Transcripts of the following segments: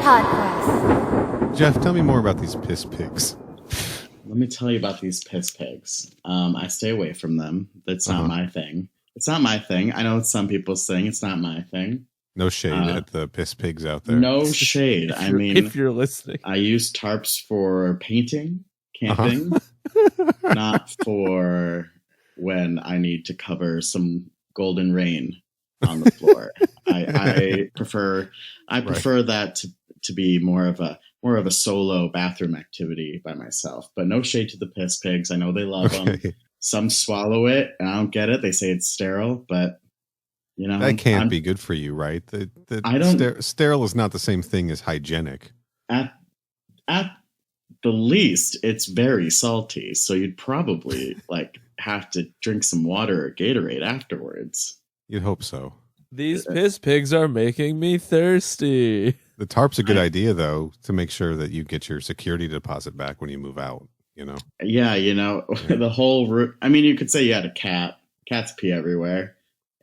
Podquest. Jeff, tell me more about these piss pigs. Let me tell you about these piss pigs. I stay away from them. That's not my thing. It's not my thing. I know it's some people's thing. It's not my thing. No shade at the piss pigs out there. No shade. I mean, if you're listening, I use tarps for painting, camping, not for when I need to cover some golden rain on the floor. I prefer that to be more of a solo bathroom activity by myself. But no shade to the piss pigs. I know they love them. Some swallow it, and I don't get it. They say it's sterile, but you know that can't be good for you, right? Sterile is not the same thing as hygienic. At the least, it's very salty, so you'd probably have to drink some water or Gatorade afterwards. You'd hope so. These piss pigs are making me thirsty. The tarp's a good idea, though, to make sure that you get your security deposit back when you move out, you know? Yeah, the whole I mean, you could say you had a cat. Cats pee everywhere.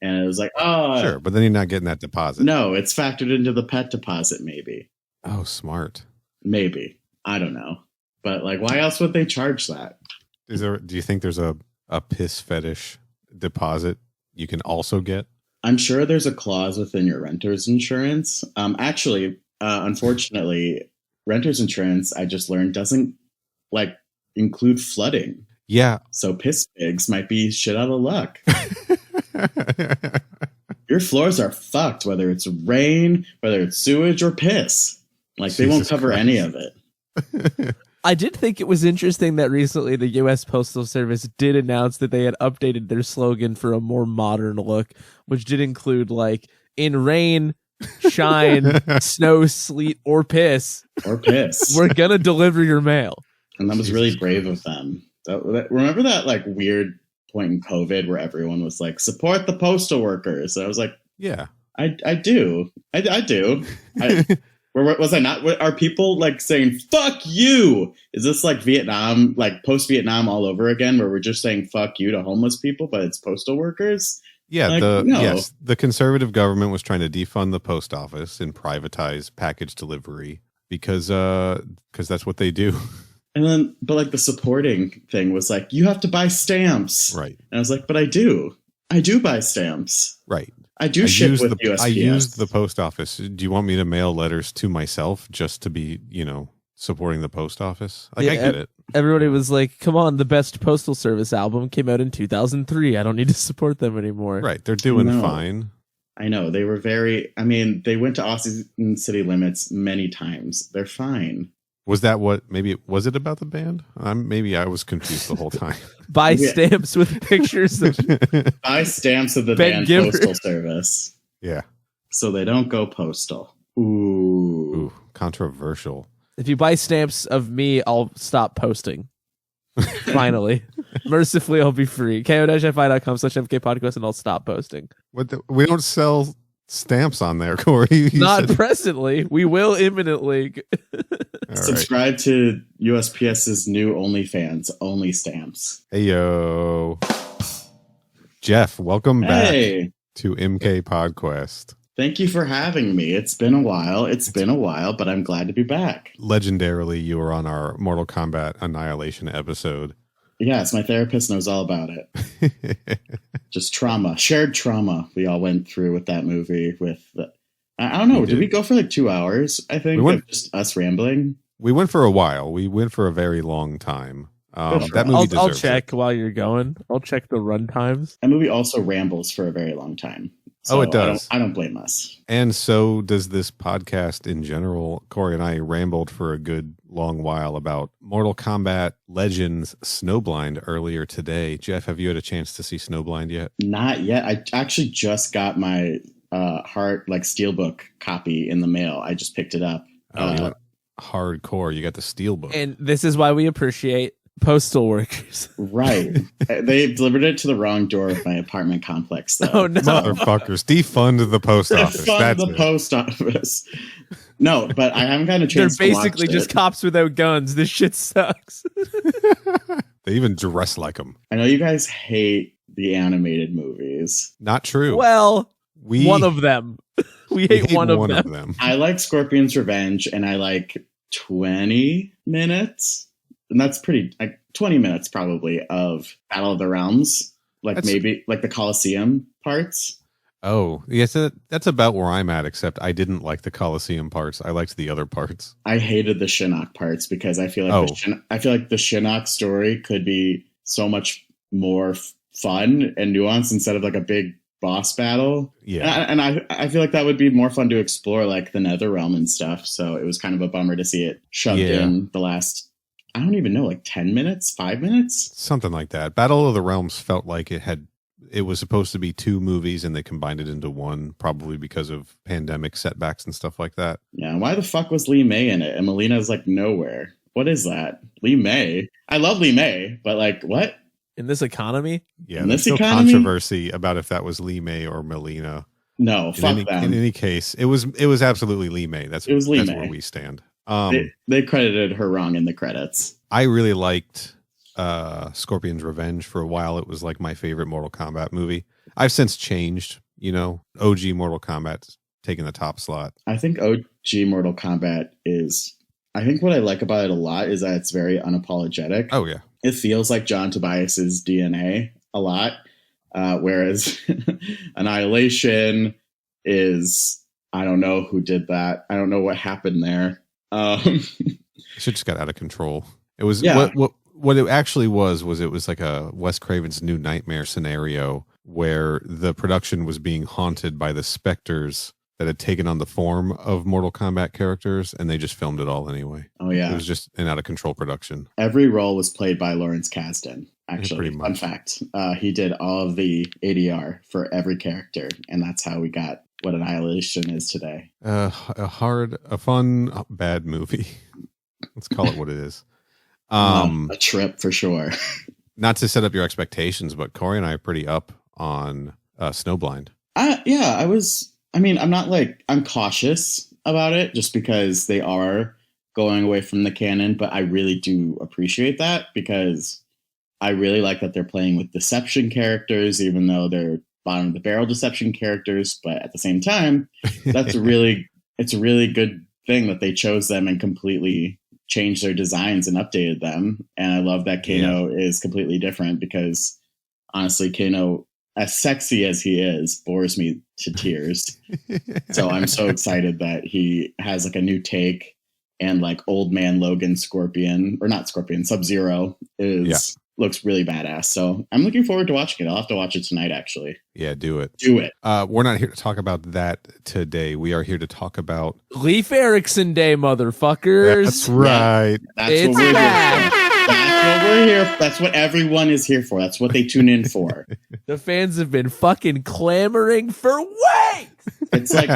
And it was like, oh. Sure, but then you're not getting that deposit. No, it's factored into the pet deposit, maybe. Oh, smart. Maybe. I don't know. But, why else would they charge that? Do you think there's a piss fetish deposit you can also get? I'm sure there's a clause within your renter's insurance. Actually, unfortunately, renter's insurance, I just learned, doesn't include flooding. Yeah. So piss pigs might be shit out of luck. Your floors are fucked, whether it's rain, whether it's sewage or piss. They won't cover Christ. Any of it. I did think it was interesting that recently the U.S. Postal Service did announce that they had updated their slogan for a more modern look, which did include in rain, shine, snow, sleet, or piss. We're gonna deliver your mail. And that was really brave of them. Remember that weird point in COVID where everyone was support the postal workers? And I was like, yeah, I do. I do. Where was I not? Are people saying "fuck you"? Is this Vietnam, post-Vietnam all over again, where we're just saying "fuck you" to homeless people, but it's postal workers? Yeah, the conservative government was trying to defund the post office and privatize package delivery because that's what they do. And then, but the supporting thing was you have to buy stamps, right? And I was like, but I do buy stamps, right? I ship with USPS. I used the post office. Do you want me to mail letters to myself just to be, supporting the post office? I get it. Everybody was like, come on, the best postal service album came out in 2003. I don't need to support them anymore. Right. They're doing fine. I know. They were they went to Austin city limits many times. They're fine. Was that was it about the band? Maybe I was confused the whole time. Buy stamps with pictures of buy stamps of the band Postal Service. Yeah. So they don't go postal. Ooh, controversial. If you buy stamps of me, I'll stop posting. Finally. Mercifully, I'll be free. ko-fi.com/mkpodcast and I'll stop posting. We don't sell stamps on there, Corey. Not presently. We will imminently. Subscribe to USPS's new OnlyFans, Only Stamps. Hey, yo. Jeff, welcome back to MK Podquest. Thank you for having me. It's been a while. But I'm glad to be back. Legendarily, you were on our Mortal Kombat Annihilation episode. Yes, my therapist knows all about it. Just trauma, shared trauma we all went through with that movie. I don't know. Did we go for 2 hours? I think just us rambling. We went for a while. We went for a very long time. That movie I'll check while you're going. I'll check the run times. That movie also rambles for a very long time. So it does. I don't blame us. And so does this podcast in general. Corey and I rambled for a good long while about Mortal Kombat Legends Snowblind earlier today. Jeff, have you had a chance to see Snowblind yet? Not yet. I actually just got my steelbook copy in the mail. I just picked it up. You went hardcore. You got the steelbook. And this is why we appreciate postal workers. Right. They delivered it to the wrong door of my apartment complex, though. Oh, no. Motherfuckers. Defund the post office. Post office. No, but I haven't gotten a chance They're basically just cops without guns. This shit sucks. They even dress like them. I know you guys hate the animated movies. Not true. Well, one of them. We hate one of them. I like Scorpion's Revenge, and I like 20 minutes. And that's pretty, like 20 minutes probably of Battle of the Realms. Maybe like the Colosseum parts. Oh, yes, that's about where I'm at, except I didn't like the Colosseum parts. I liked the other parts. I hated the Shinnok parts because I feel like the Shinnok story could be so much more fun and nuanced instead of like a big boss battle. Yeah. And I feel like that would be more fun to explore, like the Netherrealm and stuff. So it was kind of a bummer to see it shoved in the last, I don't even know, like 10 minutes, 5 minutes? Something like that. Battle of the Realms felt like it was supposed to be 2 movies and they combined it into one, probably because of pandemic setbacks and stuff like that. Yeah, why the fuck was Lee May in it? And Mileena is like nowhere. What is that? Lee May? I love Lee May, but like, what? In this economy? Yeah, there's no controversy about if that was Lee May or Mileena. No, fuck them. In any case, it was absolutely Lee May. That's where we stand. They credited her wrong in the credits. I really liked Scorpion's Revenge. For a while it was like my favorite Mortal Kombat movie. I've since changed, OG Mortal Kombat's taking the top slot. I think OG Mortal Kombat I think what I like about it a lot is that it's very unapologetic. Oh yeah. It feels like John Tobias's DNA a lot, whereas Annihilation is, I don't know who did that. I don't know what happened there. Shit just got out of control. It was what it actually was it was like a Wes Craven's New Nightmare scenario where the production was being haunted by the specters that had taken on the form of Mortal Kombat characters, and they just filmed it all anyway. Oh yeah, it was just an out of control production. Every role was played by Lawrence Kasdan. Actually, fun fact, he did all of the ADR for every character, and that's how we got what Annihilation is today. A fun, bad movie. Let's call it what it is. A trip for sure. Not to set up your expectations, but Corey and I are pretty up on Snowblind. I'm cautious about it just because they are going away from the canon, but I really do appreciate that because I really like that they're playing with deception characters, even though they're bottom of the barrel deception characters. But at the same time, it's a really good thing that they chose them and completely changed their designs and updated them. And I love that Kano is completely different because honestly, Kano, as sexy as he is, bores me to tears. So I'm so excited that he has like a new take, and like old man Logan Sub-Zero looks really badass. So I'm looking forward to watching it. I'll have to watch it tonight, actually. Yeah, do it. We're not here to talk about that today. We are here to talk about Leif Erikson Day, motherfuckers. That's right. That's what we're here for. That's what we're here. That's what everyone is here for. That's what they tune in for. The fans have been fucking clamoring for weeks. It's like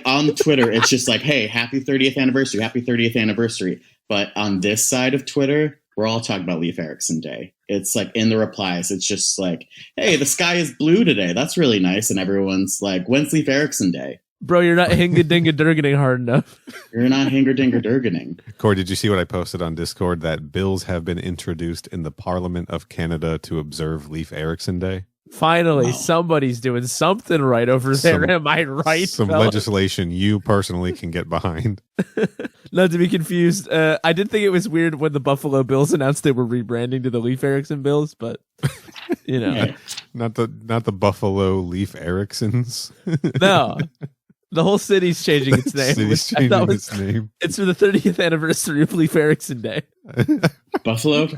on Twitter, it's just like, hey, happy 30th anniversary, happy 30th anniversary. But on this side of Twitter, we're all talking about Leif Erikson Day. It's like in the replies, it's just like, hey, the sky is blue today. That's really nice. And everyone's like, when's Leif Erikson Day? Bro, you're not hinga-dinga-durganing hard enough. You're not hinga-dinga-durganing. Corey, did you see what I posted on Discord that bills have been introduced in the Parliament of Canada to observe Leif Erikson Day? Finally, somebody's doing something right over there. Am I right? Some legislation you personally can get behind. Not to be confused. I did think it was weird when the Buffalo Bills announced they were rebranding to the Leif Erikson Bills, but not the Buffalo Leif Eriksons. No. The whole city's changing its name. Its name. It's for the 30th anniversary of Leif Erikson Day. Buffalo,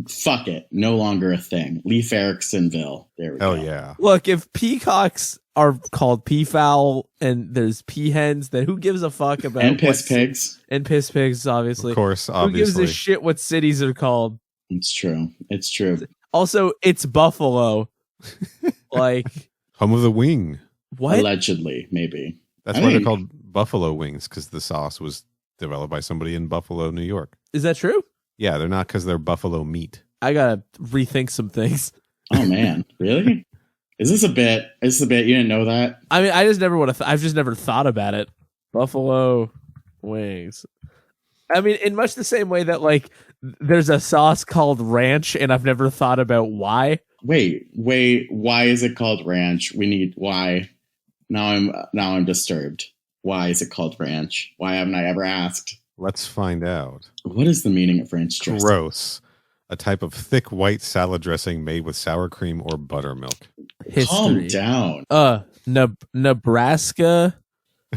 fuck it. No longer a thing. Leif Eriksonville. There we go. Oh, yeah. Look, if peacocks are called peafowl and there's peahens, then who gives a fuck about... And piss pigs. And piss pigs, obviously. Of course, obviously. Who gives a shit what cities are called? It's true. It's true. Also, it's Buffalo. Like... Home of the wing. What? Allegedly, maybe. That's why they're called Buffalo Wings, because the sauce was developed by somebody in Buffalo, New York. Is that true? Yeah, they're not because they're buffalo meat. I gotta rethink some things. Oh man, really? Is this a bit? Is this a bit? You didn't know that? I mean, I just never would have. I've just never thought about it. Buffalo Wings. I mean, in much the same way that like there's a sauce called ranch, and I've never thought about why. Wait. Why is it called ranch? We need why. Now I'm disturbed. Why is it called ranch? Why haven't I ever asked? Let's find out. What is the meaning of ranch dressing? Gross. A type of thick white salad dressing made with sour cream or buttermilk. Calm down. Nebraska.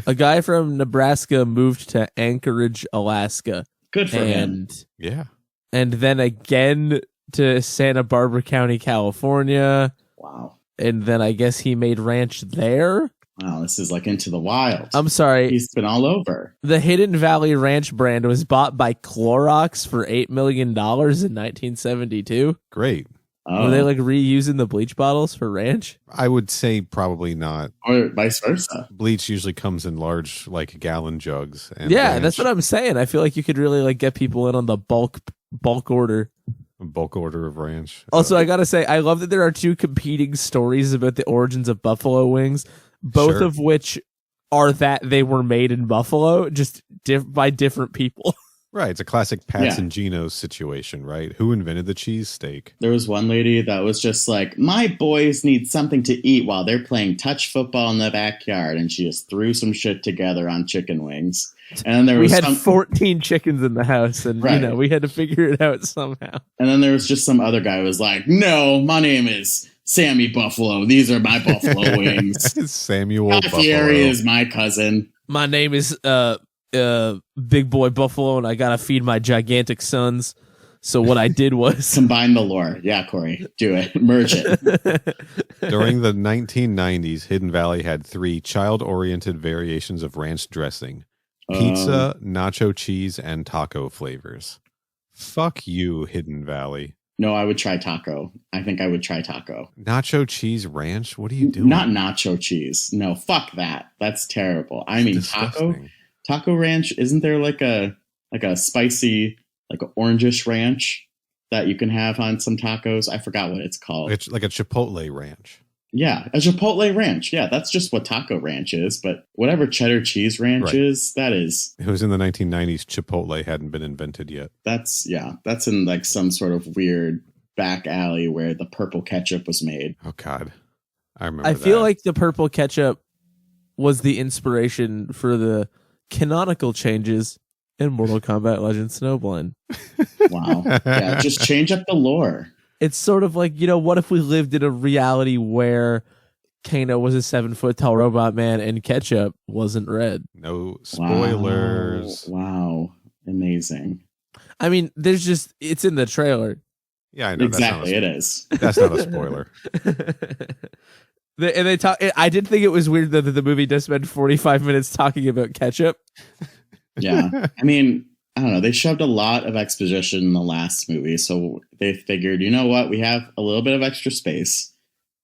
A guy from Nebraska moved to Anchorage, Alaska. Good for him. Yeah. And then again to Santa Barbara County, California. Wow. And then I guess he made ranch there. Wow, this is like Into the Wild. I'm sorry. He's been all over. The Hidden Valley Ranch brand was bought by Clorox for $8 million in 1972. Great. Oh. Were they like reusing the bleach bottles for ranch? I would say probably not. Or vice versa. Bleach usually comes in large, like, gallon jugs. And Yeah, ranch, that's what I'm saying. I feel like you could really like get people in on the bulk order. a bulk order of ranch. Also, I gotta say, I love that there are two competing stories about the origins of buffalo wings, both of which are that they were made in Buffalo, just by different people. Right. It's a classic Pats and Geno's situation, right? Who invented the cheesesteak? There was one lady that was just like, my boys need something to eat while they're playing touch football in the backyard. And she just threw some shit together on chicken wings. And then there was we had 14 chickens in the house, and you know, we had to figure it out somehow. And then there was just some other guy who was like, no, my name is Sammy Buffalo. These are my buffalo wings. Samuel Guy Buffalo. Fieri is my cousin. My name is Big Boy Buffalo, and I gotta feed my gigantic sons. So what I did was combine the lore. Yeah, Corey, do it. Merge it. During the 1990s, Hidden Valley had 3 child-oriented variations of ranch dressing: pizza, nacho cheese, and taco flavors. Fuck you, Hidden Valley. No, I would try taco. I think I would try taco. Nacho cheese ranch? What are you doing? Not nacho cheese. No, fuck that. That's terrible. I mean, taco ranch. Isn't there like a spicy, like an orangish ranch that you can have on some tacos? I forgot what it's called. It's like a Chipotle ranch. Yeah, a Chipotle ranch. Yeah, that's just what taco ranch is. But whatever cheddar cheese ranch is, that is. It was in the 1990s. Chipotle hadn't been invented yet. That's in like some sort of weird back alley where the purple ketchup was made. Oh, God. I remember I feel like the purple ketchup was the inspiration for the canonical changes in Mortal Kombat Legends Snowblind. Wow. Yeah, just change up the lore. It's sort of like, you know, what if we lived in a reality where Kano was a 7-foot tall robot man and ketchup wasn't red? No spoilers. Wow. Amazing. I mean, it's in the trailer. Yeah, I know. Exactly, it is. That's not a spoiler. And they talk. I did think it was weird that the movie does spend 45 minutes talking about ketchup. Yeah. I mean, I don't know. They shoved a lot of exposition in the last movie. So they figured, you know what? We have a little bit of extra space.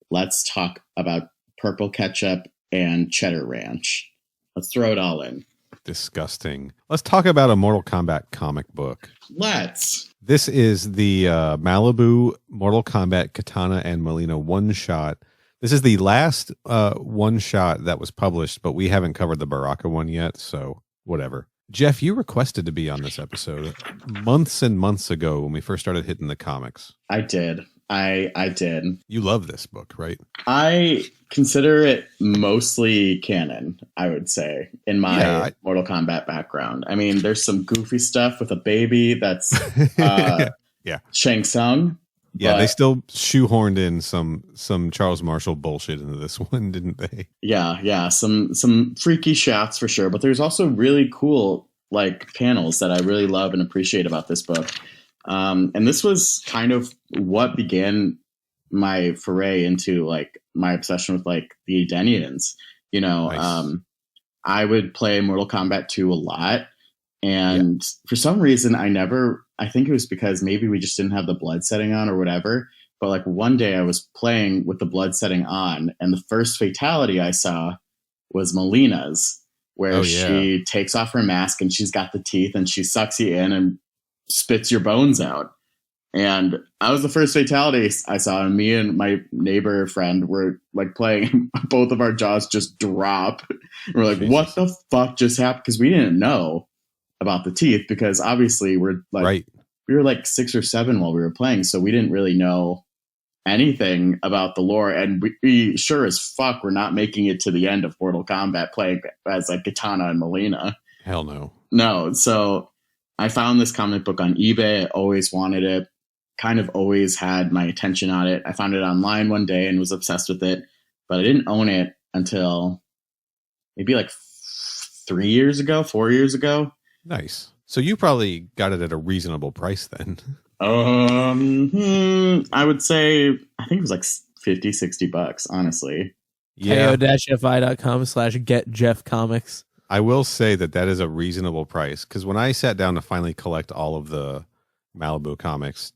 Let's talk about purple ketchup and cheddar ranch. Let's throw it all in. Disgusting. Let's talk about a Mortal Kombat comic book. Let's. This is the Malibu Mortal Kombat Kitana and Mileena one-shot. This is the last one-shot that was published, but we haven't covered the Baraka one yet, so whatever. Jeff, you requested to be on this episode months and months ago when we first started hitting the comics. I did. I did. You love this book, right? I consider it mostly canon, I would say, in my Mortal Kombat background. I mean, there's some goofy stuff with a baby that's Shang Tsung. Yeah, they still shoehorned in some Charles Marshall bullshit into this one, didn't they? Yeah, some freaky shots for sure. But there's also really cool like panels that I really love and appreciate about this book. And this was kind of what began my foray into like my obsession with like the Edenians. You know, nice. I would play Mortal Kombat 2 a lot. And for some reason, I think it was because maybe we just didn't have the blood setting on or whatever. But like one day I was playing with the blood setting on, and the first fatality I saw was Mileena's, where she takes off her mask and she's got the teeth and she sucks you in and spits your bones out. And that was the first fatality I saw. And me and my neighbor friend were like playing, both of our jaws just drop. We're like, Jesus. What the fuck just happened? Because we didn't know about the teeth, because obviously we're like we were like 6 or 7 while we were playing, so we didn't really know anything about the lore, and we sure as fuck we're not making it to the end of Mortal Kombat playing as like Kitana and Mileena. Hell no. No, so I found this comic book on eBay. I always wanted it, kind of always had my attention on it. I found it online one day and was obsessed with it, but I didn't own it until maybe like 4 years ago. Nice. So you probably got it at a reasonable price then. I would say, I think it was like $50-$60, honestly. Yeah. ko-fi.com/getjeffcomics. I will say that is a reasonable price, because when I sat down to finally collect all of the Malibu comics,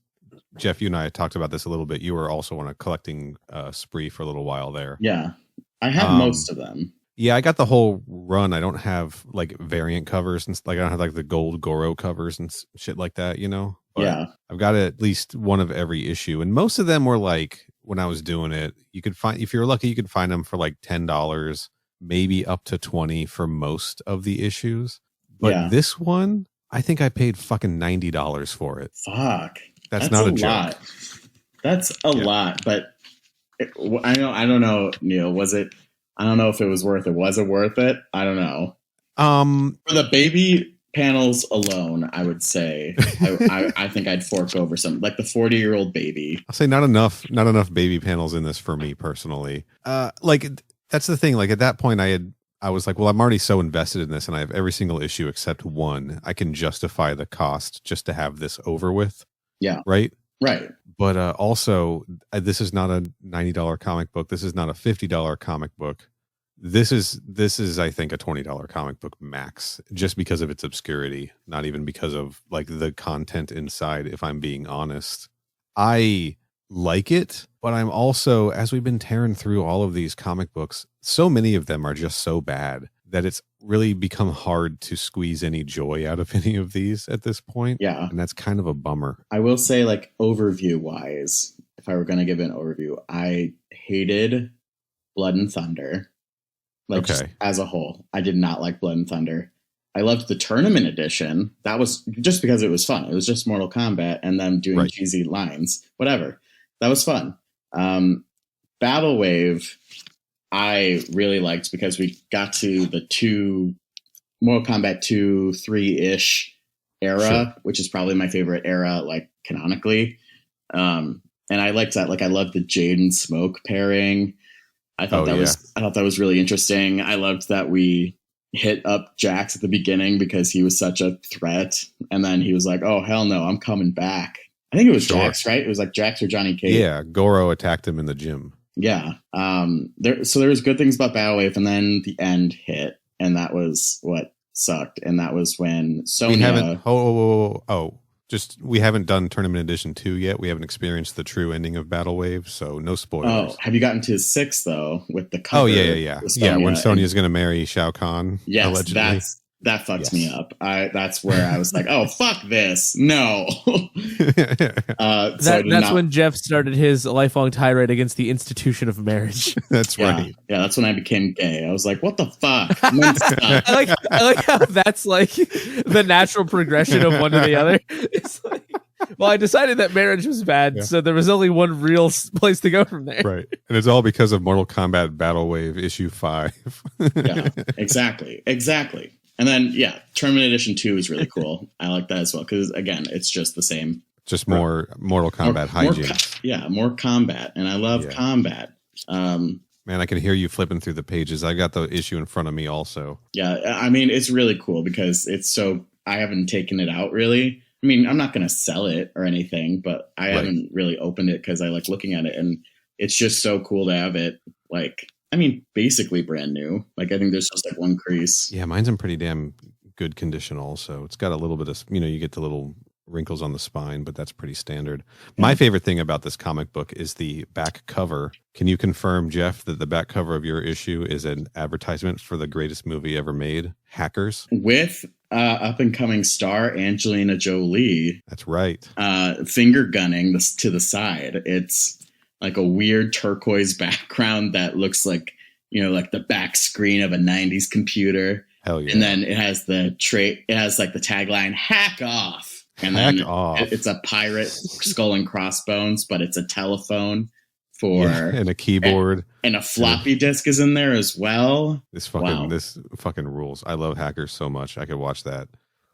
Jeff, you and I talked about this a little bit. You were also on a collecting spree for a little while there. Yeah. I have most of them. Yeah, I got the whole run. I don't have like variant covers and like I don't have like the gold Goro covers and shit like that, you know? But yeah. I've got at least one of every issue, and most of them were like, when I was doing it, you could find, if you're lucky, you could find them for like $10, maybe up to $20 for most of the issues. But this one, I think I paid fucking $90 for it. Fuck. That's not a joke. Lot. That's a lot, but I don't know, Neil, I don't know if it was worth it. Was it worth it? I don't know. For the baby panels alone, I would say I think I'd fork over something like the 40-year-old baby. I'll say not enough baby panels in this for me personally. Like that's the thing. Like at that point I was like, well, I'm already so invested in this and I have every single issue except one. I can justify the cost just to have this over with. Yeah. Right. But also, this is not a $90 comic book. This is not a $50 comic book. This is, I think, a $20 comic book max, just because of its obscurity, not even because of like the content inside. If I'm being honest, I like it, but I'm also, as we've been tearing through all of these comic books, so many of them are just so bad that it's really become hard to squeeze any joy out of any of these at this point. Yeah. And that's kind of a bummer. I will say, like, overview wise, if I were going to give an overview, I hated Blood and Thunder. Like, just as a whole, I did not like Blood and Thunder. I loved the tournament edition. That was just because it was fun. It was just Mortal Kombat and them doing cheesy lines, whatever. That was fun. Battle Wave, I really liked because we got to the Mortal Kombat 2, 3-ish era, which is probably my favorite era, like canonically. And I liked that. Like, I loved the Jade and Smoke pairing. I thought that was really interesting. I loved that we hit up Jax at the beginning because he was such a threat. And then he was like, oh, hell no, I'm coming back. I think it was Jax, right? It was like Jax or Johnny Cage. Yeah, Goro attacked him in the gym. Yeah. There was good things about Battle Wave, and then the end hit, and that was what sucked. And that was when Sonya... We haven't done Tournament Edition 2 yet. We haven't experienced the true ending of Battle Wave, so no spoilers. Oh, have you gotten to 6 though with the cover? Oh yeah. Yeah, when Sonya's going to marry Shao Kahn. Yes, allegedly. That fucks me up. That's where I was like, oh, fuck this. No. That's when Jeff started his lifelong tirade against the institution of marriage. That's right. Yeah, that's when I became gay. I was like, what the fuck? I like how that's like the natural progression of one to the other. It's like, well, I decided that marriage was bad, so there was only one real place to go from there. Right. And it's all because of Mortal Kombat Battle Wave issue 5. Yeah, exactly. And then, Tournament Edition 2 is really cool. I like that as well, because, again, it's just the same. Just more Mortal Kombat hijinks. More combat, and I love combat. Man, I can hear you flipping through the pages. I got the issue in front of me also. Yeah, I mean, it's really cool because it's so... I haven't taken it out, really. I mean, I'm not going to sell it or anything, but I haven't really opened it because I like looking at it, and it's just so cool to have it, like... I mean, basically brand new. Like, I think there's just like one crease. Yeah, mine's in pretty damn good condition also. It's got a little bit of, you get the little wrinkles on the spine, but that's pretty standard. Yeah. My favorite thing about this comic book is the back cover. Can you confirm, Jeff, that the back cover of your issue is an advertisement for the greatest movie ever made, Hackers? With up-and-coming star Angelina Jolie. That's right. Finger gunning this to the side. It's... like a weird turquoise background that looks like, like the back screen of a 90s computer. Hell yeah. And then it has the tagline, hack off. And then it's a pirate skull and crossbones, but it's a telephone. for and a keyboard. And a floppy disk is in there as well. This fucking rules. I love Hackers so much. I could watch that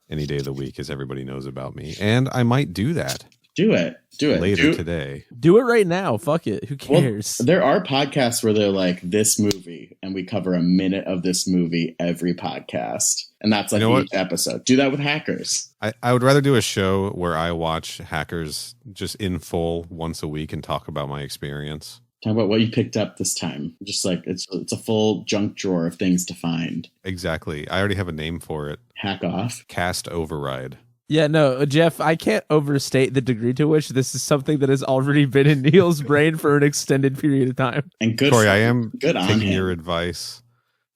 any day of the week, as everybody knows about me. And I might do that. Do it later today. Do it right now. Fuck it. Who cares? Well, there are podcasts where they're like, this movie, and we cover a minute of this movie every podcast. And that's like each episode. Do that with Hackers. I would rather do a show where I watch Hackers just in full once a week and talk about my experience. Talk about what you picked up this time. Just like it's a full junk drawer of things to find. Exactly. I already have a name for it. Hack off. Cast Override. Yeah, no, Jeff, I can't overstate the degree to which this is something that has already been in Neil's brain for an extended period of time. And good, Corey, I am good taking your advice.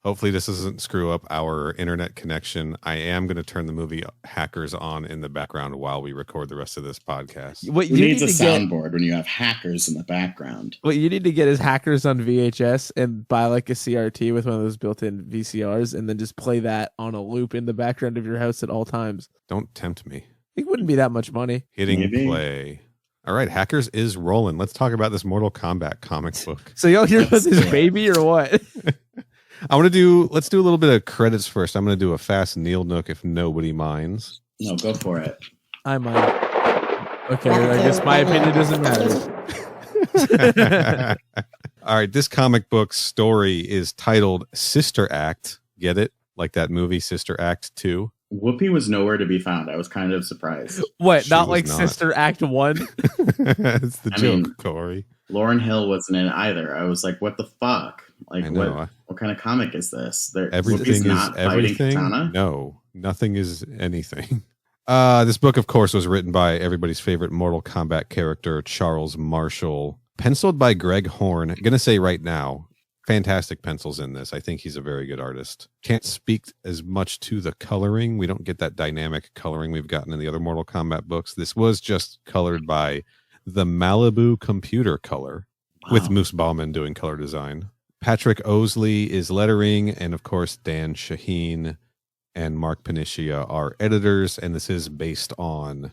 Hopefully this doesn't screw up our internet connection. I am going to turn the movie Hackers on in the background while we record the rest of this podcast. Who needs a soundboard when you have Hackers in the background? What you need to get is Hackers on VHS and buy like a CRT with one of those built-in VCRs and then just play that on a loop in the background of your house at all times. Don't tempt me. It wouldn't be that much money. Hitting play. All right, Hackers is rolling. Let's talk about this Mortal Kombat comic book. So y'all here with this baby or what? Let's do a little bit of credits first. I'm going to do a fast Neil Nook if nobody minds. No, go for it. I might. Okay, I guess my opinion doesn't matter. All right, this comic book story is titled Sister Act. Get it? Like that movie Sister Act 2? Whoopi was nowhere to be found. I was kind of surprised. What? Not like Sister Act 1? It's the joke, Corey. Lauryn Hill wasn't in it either. I was like, what the fuck? Like, what kind of comic is this? Everything is not everything? Kitana? No, nothing is anything. This book, of course, was written by everybody's favorite Mortal Kombat character, Charles Marshall. Penciled by Greg Horn. I'm going to say right now, fantastic pencils in this. I think he's a very good artist. Can't speak as much to the coloring. We don't get that dynamic coloring we've gotten in the other Mortal Kombat books. This was just colored by the Malibu computer color with Moose Bauman doing color design. Patrick Osley is lettering, and of course Dan Shaheen and Mark Panicia are editors, and this is based on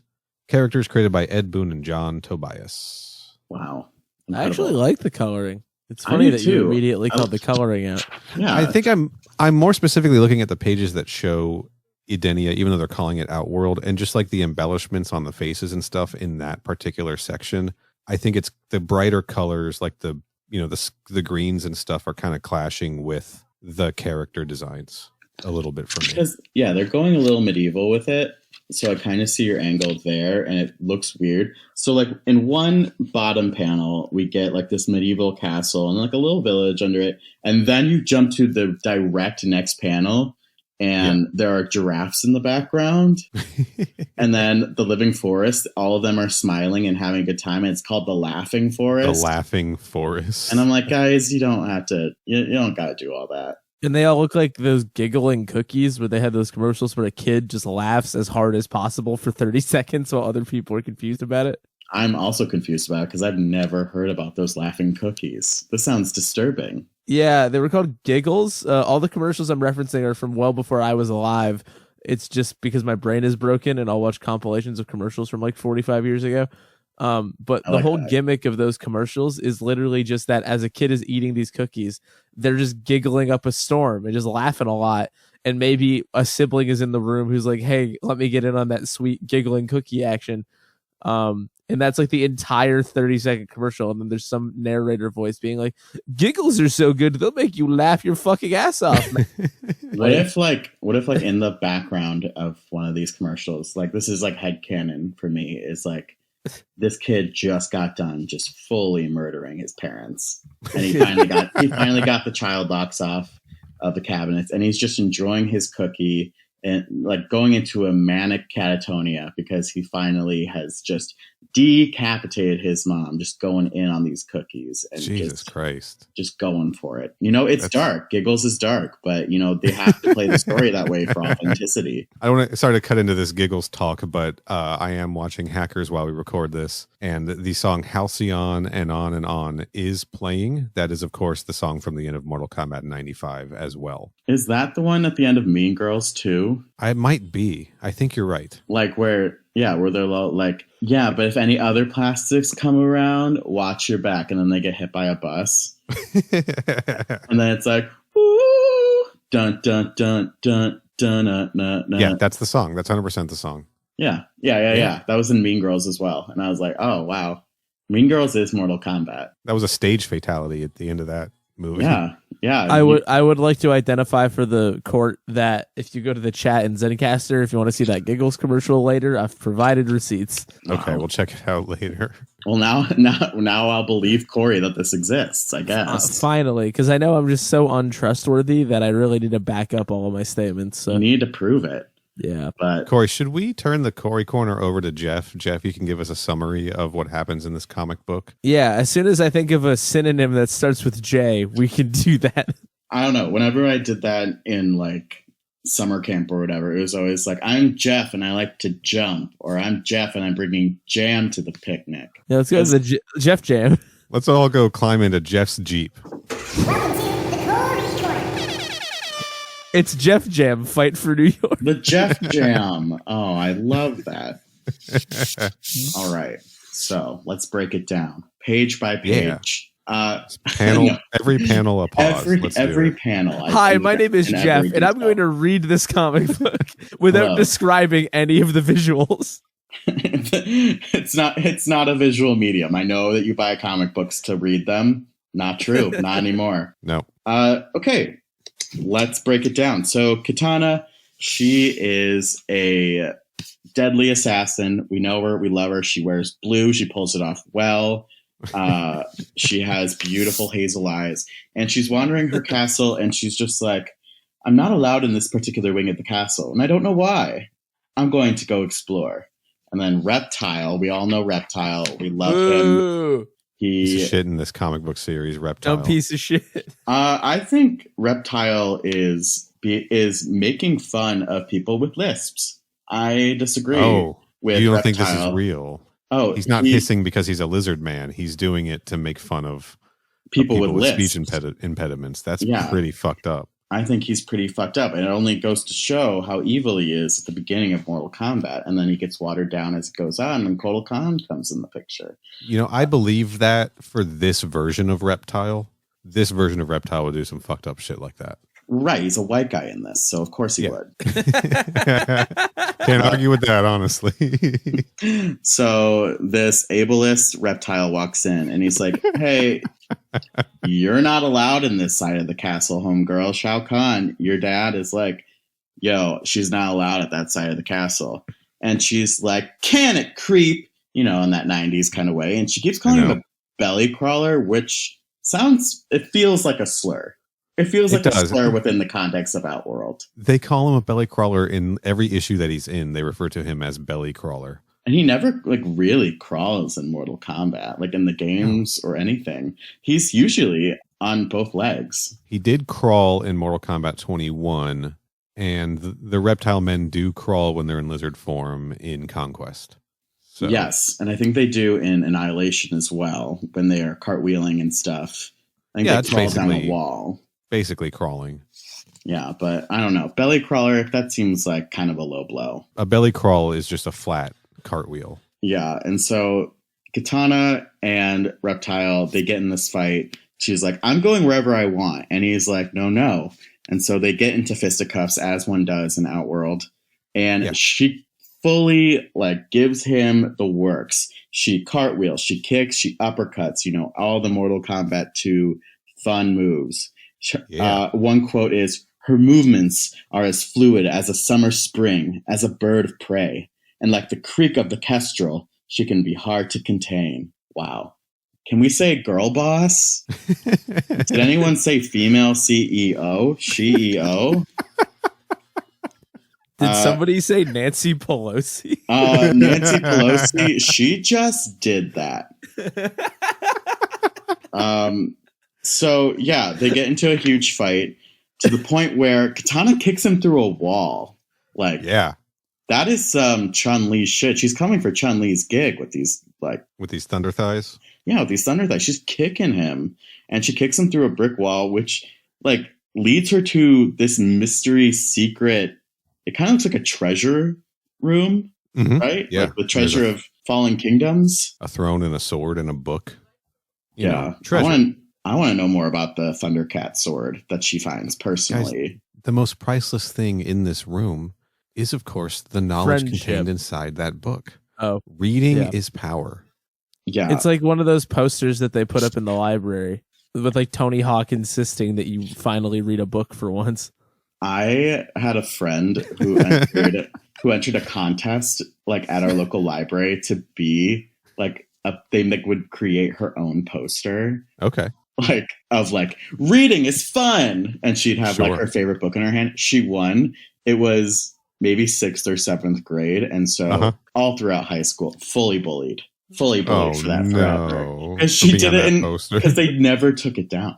characters created by Ed Boon and John Tobias. Wow. Incredible. I actually like the coloring. It's funny that you immediately called the coloring out. Yeah, I think I'm more specifically looking at the pages that show Edenia, even though they're calling it Outworld, and just like the embellishments on the faces and stuff in that particular section. I think it's the brighter colors, like the greens and stuff, are kind of clashing with the character designs a little bit for me. Because, they're going a little medieval with it. So I kind of see your angle there, and it looks weird. So like in one bottom panel, we get like this medieval castle and like a little village under it. And then you jump to the direct next panel, and there are giraffes in the background. And then the living forest, all of them are smiling and having a good time. And it's called the Laughing Forest. The Laughing Forest. And I'm like, guys, you don't have to, you don't got to do all that. And they all look like those giggling cookies where they have those commercials where a kid just laughs as hard as possible for 30 seconds while other people are confused about it. I'm also confused about it because I've never heard about those laughing cookies. This sounds disturbing. Yeah, they were called Giggles. All the commercials I'm referencing are from well before I was alive. It's just because my brain is broken and I'll watch compilations of commercials from like 45 years ago. But the whole gimmick of those commercials is literally just that as a kid is eating these cookies, they're just giggling up a storm and just laughing a lot. And maybe a sibling is in the room who's like, hey, let me get in on that sweet giggling cookie action. And that's like the entire 30-second commercial. And then there's some narrator voice being like, giggles are so good, they'll make you laugh your fucking ass off. What if in the background of one of these commercials, like this is like headcanon for me, is like, this kid just got done just fully murdering his parents, and he finally got the child locks off of the cabinets, and he's just enjoying his cookie and like going into a manic catatonia because he finally has just decapitated his mom, just going in on these cookies and Jesus Christ, just going for it. It's dark. Giggles is dark, but they have to play the story that way for authenticity. I don't want to sorry to cut into this Giggles talk, but I am watching Hackers while we record this, and the song Halcyon and On is playing. That is, of course, the song from the end of Mortal Kombat 95 as well. Is that the one at the end of Mean Girls 2? I might be. I think you're right. Like where Yeah, where they're like, yeah, but if any other plastics come around, watch your back, and then they get hit by a bus. And then it's like, ooh, dun dun dun dun dun dun dun. Yeah, that's the song. That's 100% the song. Yeah. That was in Mean Girls as well. And I was like, oh wow. Mean Girls is Mortal Kombat. That was a stage fatality at the end of that movie. Yeah. I would like to identify for the court that if you go to the chat in Zencaster, if you want to see that Giggles commercial later, I've provided receipts. Okay, we'll check it out later. Well, now I'll believe Corey that this exists, I guess. Finally, because I know I'm just so untrustworthy that I really need to back up all of my statements. So. You need to prove it. Yeah. But Corey, should we turn the Corey Corner over to Jeff? Jeff, you can give us a summary of what happens in this comic book. Yeah, as soon as I think of a synonym that starts with J, we can do that. I don't know. Whenever I did that in like summer camp or whatever, it was always like, I'm Jeff and I like to jump, or I'm Jeff and I'm bringing jam to the picnic. Yeah, let's go to the Jeff Jam. Let's all go climb into Jeff's Jeep. It's Jeff Jam, Fight for New York. The Jeff Jam. Oh, I love that. All right. So let's break it down page by page. Panel, no. Every panel a pause. Every panel. Hi, my name is Jeff, and I'm going to read this comic book without describing any of the visuals. It's not a visual medium. I know that you buy comic books to read them. Not true. Not anymore. No. Okay. Let's break it down. So Kitana, she is a deadly assassin. We know her. We love her. She wears blue. She pulls it off well. She has beautiful hazel eyes. And she's wandering her castle, and she's just like, I'm not allowed in this particular wing of the castle, and I don't know why. I'm going to go explore. And then Reptile. We all know Reptile. We love him. He's shit in this comic book series, Reptile. Dumb piece of shit. I think Reptile is making fun of people with lisps. I disagree. Oh, with you don't Reptile. think this is real? Oh, he's not hissing because he's a lizard man. He's doing it to make fun of people with speech impediments. That's pretty fucked up. I think he's pretty fucked up, and it only goes to show how evil he is at the beginning of Mortal Kombat, and then he gets watered down as it goes on, and Kotal Khan comes in the picture. You know, I believe that for this version of Reptile. This version of Reptile would do some fucked up shit like that. Right, he's a white guy in this, so of course he would. Can't argue with that, honestly. So this ableist Reptile walks in, and he's like, hey, you're not allowed in this side of the castle, homegirl. Shao Kahn, your dad, is like, yo, she's not allowed at that side of the castle. And she's like, can it, creep? You know, in that 90s kind of way. And she keeps calling him a belly crawler, which it feels like a slur. It feels like a slur within the context of Outworld. They call him a belly crawler in every issue that he's in. They refer to him as belly crawler. And he never really crawls in Mortal Kombat, like in the games or anything. He's usually on both legs. He did crawl in Mortal Kombat 21, and the reptile men do crawl when they're in lizard form in Conquest. So. Yes, and I think they do in Annihilation as well, when they are cartwheeling and stuff. I think they crawl down a wall. Basically crawling. Yeah, but I don't know. Belly crawler, that seems like kind of a low blow. A belly crawl is just a flat cartwheel. Yeah, and so Kitana and Reptile, they get in this fight. She's like, I'm going wherever I want. And he's like, no. And so they get into fisticuffs, as one does in Outworld. And she fully gives him the works. She cartwheels, she kicks, she uppercuts, all the Mortal Kombat 2 fun moves. One quote is, her movements are as fluid as a summer spring, as a bird of prey. And like the creak of the kestrel, she can be hard to contain. Wow. Can we say girl boss? Did anyone say female CEO? She-E-O? Did somebody say Nancy Pelosi? Nancy Pelosi, she just did that. So, yeah, they get into a huge fight to the point where Kitana kicks him through a wall. That is some Chun-Li shit. She's coming for Chun-Li's gig with these, with these thunder thighs? Yeah, with these thunder thighs. She's kicking him, and she kicks him through a brick wall, which, leads her to this mystery secret. It kind of looks like a treasure room. right? Yeah. Like the treasure of fallen kingdoms. A throne and a sword and a book. Treasure. I want to know more about the Thundercat sword that she finds personally. Guys, the most priceless thing in this room is, of course, the knowledge contained inside that book. Oh, reading is power. Yeah. It's like one of those posters that they put up in the library with like Tony Hawk insisting that you finally read a book for once. I had a friend who entered a contest like at our local library to be like they would create her own poster. Okay. Like of like reading is fun, and she'd have like her favorite book in her hand. She won. It was maybe 6th or 7th grade, and so all throughout high school, fully bullied for that forever. Because she did it because they never took it down.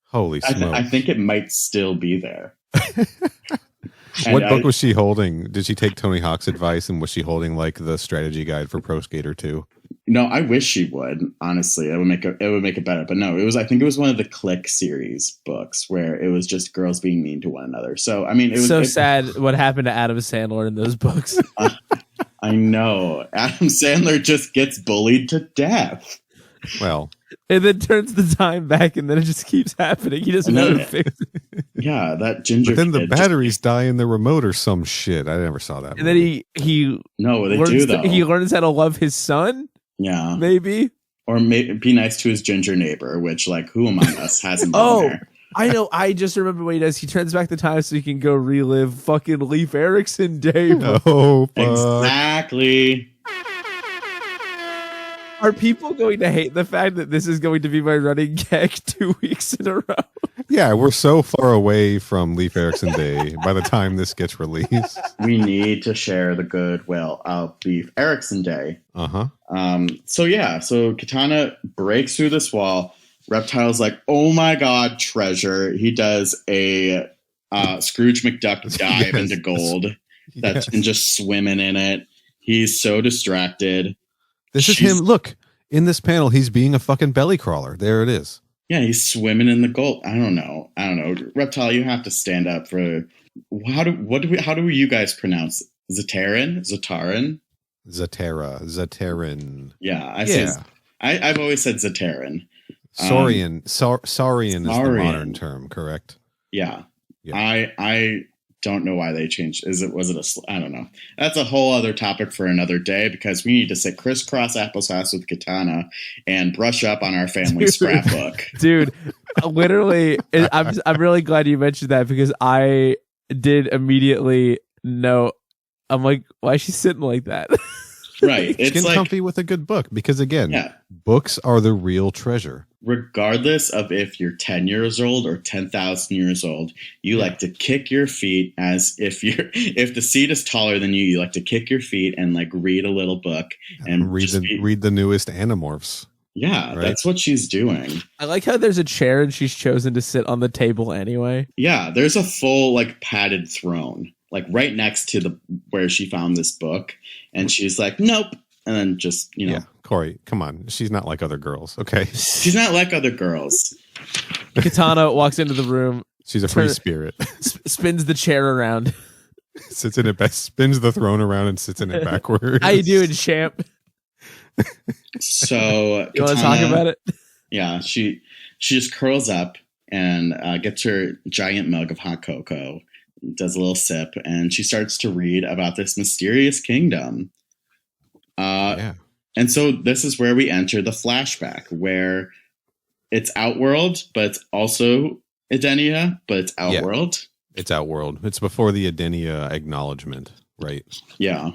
Holy smokes! I think it might still be there. What book was she holding? Did she take Tony Hawk's advice, and was she holding like the strategy guide for Pro Skater 2? No, I wish she would. Honestly, it would make it better. But no, I think it was one of the Click series books where it was just girls being mean to one another. So I mean, it was sad what happened to Adam Sandler in those books. I know. Adam Sandler just gets bullied to death. Well, and then turns the time back, and then it just keeps happening. He doesn't know how to fix it. Yeah, that ginger. But then the batteries die in the remote or some shit. I never saw that. And then he learns how to love his son. Yeah, maybe. Or be nice to his ginger neighbor, which like who among us hasn't been there? I know. I just remember what he does. He turns back the time so he can go relive fucking Leif Erikson Day. Oh, exactly. Are people going to hate the fact that this is going to be my running gag 2 weeks in a row? Yeah, we're so far away from Leif Erikson Day by the time this gets released. We need to share the goodwill of Leif Erikson Day. So Kitana breaks through this wall. Reptile's like, oh my god, treasure. He does a Scrooge McDuck dive into gold and just swimming in it. He's so distracted. This is him. Look, in this panel, he's being a fucking belly crawler. There it is. Yeah, he's swimming in the gold. I don't know. Reptile, you have to stand up for. How do you guys pronounce Zatarin? Zatarin. Yeah, I've always said Zatarin. Saurian is the modern term, correct? Yeah. I don't know why they changed. I don't know. That's a whole other topic for another day, because we need to sit crisscross applesauce with Kitana and brush up on our family scrapbook. Dude, literally, I'm really glad you mentioned that, because I did immediately know. I'm like, why is she sitting like that? Right. It's getting like, comfy with a good book, because again, books are the real treasure. Regardless of if you're 10 years old or 10,000 years old, you like to kick your feet as if the seat is taller than you like to kick your feet and like read a little book and read the newest Animorphs. Yeah, right? That's what she's doing. I like how there's a chair and she's chosen to sit on the table anyway. Yeah, there's a full like padded throne like right next to where she found this book, and she's like, nope. And then just, Corey, come on. She's not like other girls, okay? She's not like other girls. Kitana walks into the room. She's a free spirit. Spins the chair around. Spins the throne around and sits in it backwards. How you doing, champ? So you want to talk about it? Yeah, she just curls up and gets her giant mug of hot cocoa, does a little sip, and she starts to read about this mysterious kingdom. And so this is where we enter the flashback, where it's Outworld, but it's also Edenia, but it's Outworld. Yeah, it's Outworld. It's before the Edenia acknowledgement, right? Yeah.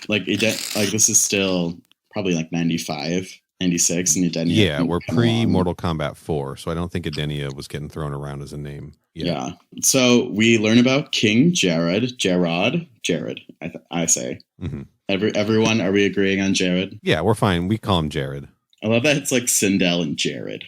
Like this is still probably like 95, 96 in Edenia. Yeah, we're pre-Mortal Kombat 4, so I don't think Edenia was getting thrown around as a name. Yeah. So we learn about King Jared, I say. Mm-hmm. Everyone, are we agreeing on Jared? Yeah, we're fine. We call him Jared. I love that it's like Sindel and Jared.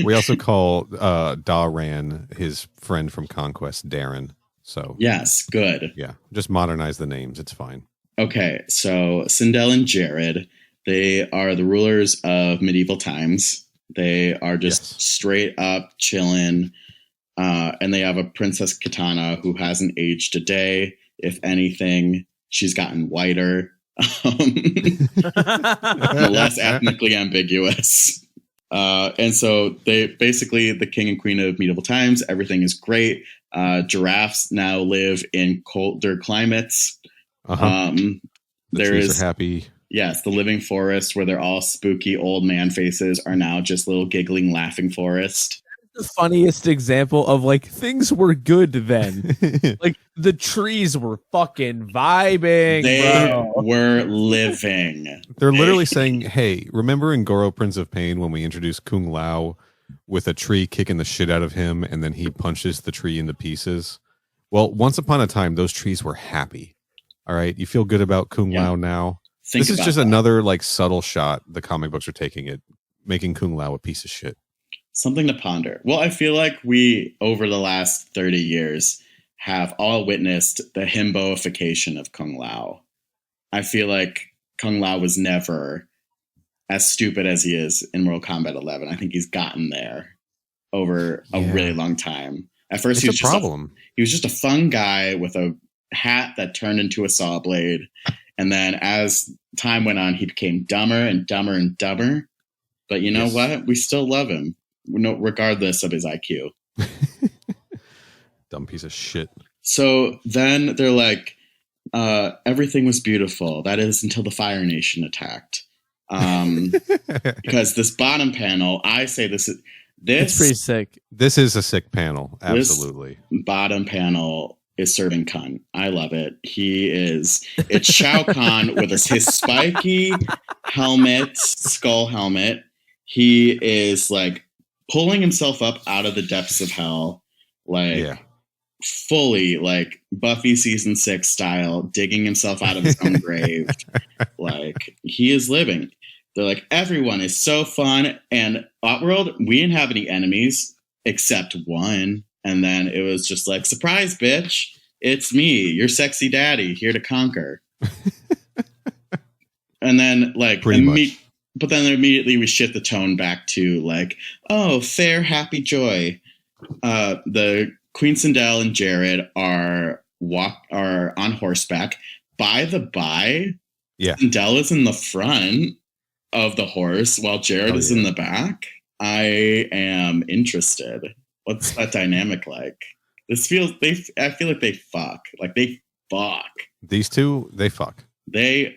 We also call Daran, his friend from Conquest, Darren. So yes, good. Yeah, just modernize the names. It's fine. Okay, so Sindel and Jared, they are the rulers of medieval times. They are just straight up chilling, and they have a Princess Kitana who hasn't aged a day. If anything, She's gotten whiter, less ethnically ambiguous. And so they basically, the king and queen of medieval times, everything is great. Giraffes now live in colder climates. The trees are happy. Yes, the living forest where they're all spooky old man faces are now just little giggling, laughing forest. The funniest example of like things were good then. Like the trees were fucking vibing. They were living. They're literally saying, hey, remember in Goro Prince of Pain when we introduced Kung Lao with a tree kicking the shit out of him and then he punches the tree into pieces? Well, once upon a time, those trees were happy. All right. You feel good about Kung Lao now? This is just another like subtle shot the comic books are taking it, making Kung Lao a piece of shit. Something to ponder. Well, I feel like we, over the last 30 years, have all witnessed the himboification of Kung Lao. I feel like Kung Lao was never as stupid as he is in Mortal Kombat 11. I think he's gotten there over a really long time. At first, he was just a fun guy with a hat that turned into a saw blade. And then as time went on, he became dumber and dumber and dumber. But you know what? We still love him. Regardless of his IQ. Dumb piece of shit. So then they're like, everything was beautiful. That is until the Fire Nation attacked. Because this bottom panel, I say this. It's pretty sick. This is a sick panel. Absolutely. This bottom panel is serving cunt. I love it. It's Shao Kahn with his spiky helmet, skull helmet. He is like pulling himself up out of the depths of hell, like fully like Buffy season 6 style, digging himself out of his own grave. Like he is living. They're like, everyone is so fun. And Outworld, we didn't have any enemies except one. And then it was just like, surprise, bitch. It's me, your sexy daddy, here to conquer. And then like but then immediately we shift the tone back to like, oh, fair, happy joy. The Queen Sindel and Jared are on horseback. By the by, Sindel is in the front of the horse while Jared is in the back. I am interested. What's that dynamic like? I feel like they fuck. Like they fuck. These two, they fuck. They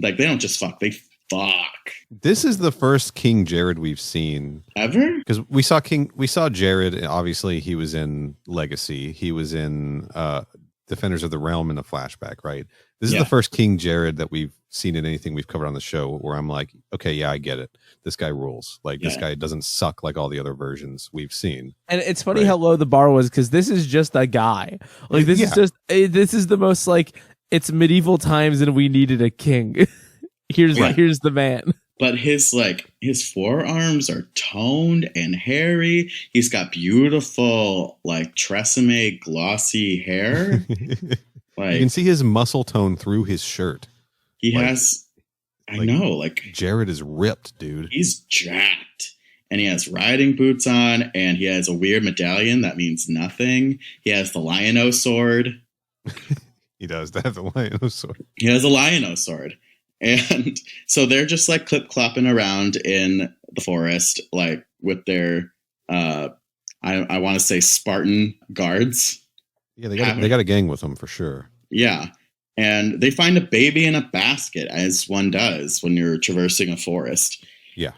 don't just fuck. They fuck. This is the first King Jared we've seen ever. Because we saw Jared. Obviously, he was in Legacy. He was in Defenders of the Realm in the flashback. Right. This is the first King Jared that we've seen in anything we've covered on the show where I'm like, okay, yeah, I get it. This guy rules. Like this guy doesn't suck like all the other versions we've seen. And it's funny how low the bar was because this is just a guy. Like this is the most like it's medieval times and we needed a king. Here's the man. But his forearms are toned and hairy. He's got beautiful like tresemme glossy hair. Like you can see his muscle tone through his shirt. He has Jared is ripped, dude. He's jacked. And he has riding boots on and he has a weird medallion that means nothing. He has the Lion-O sword. He does have the Lion-O sword. He has a Lion-O sword. And so they're just like clip-clopping around in the forest, like with their, I want to say Spartan guards. Yeah, they got a gang with them for sure. Yeah. And they find a baby in a basket, as one does when you're traversing a forest. Yeah.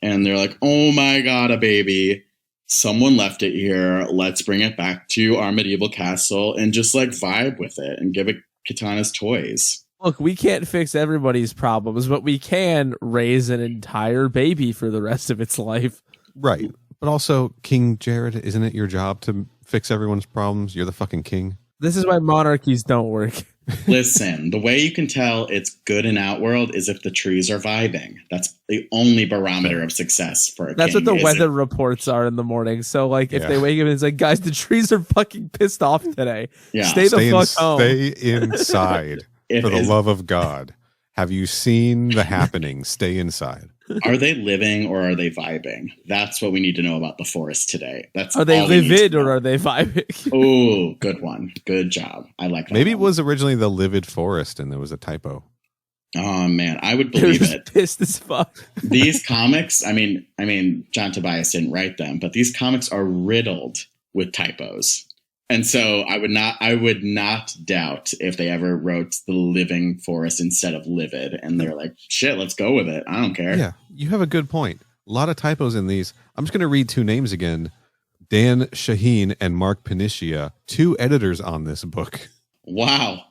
And they're like, oh my God, a baby. Someone left it here. Let's bring it back to our medieval castle and just like vibe with it and give it Kitana's toys. Look, we can't fix everybody's problems, but we can raise an entire baby for the rest of its life. Right. But also, King Jared, isn't it your job to fix everyone's problems? You're the fucking king. This is why monarchies don't work. Listen, the way you can tell it's good in Outworld is if the trees are vibing. That's the only barometer of success for a That's king, what the weather reports are in the morning. So, like, if they wake up and it's like, guys, the trees are fucking pissed off today. Yeah. Stay the fuck home. Stay inside. For the love of God. Have you seen the happening? Stay inside. Are they living or are they vibing? That's what we need to know about the forest today. That's Are they all we need to livid or know. are they vibing? Oh, good one. Good job. I like that. Maybe it one. was originally the livid forest and there was a typo. Oh man, I would They're believe just it. pissed as fuck. These comics, I mean, John Tobias didn't write them, but these comics are riddled with typos. And so I would not doubt if they ever wrote the living forest instead of livid. And they're like, shit, let's go with it. I don't care. Yeah, you have a good point. A lot of typos in these. I'm just going to read two names again. Dan Shaheen and Mark Panicia, 2 editors on this book. Wow.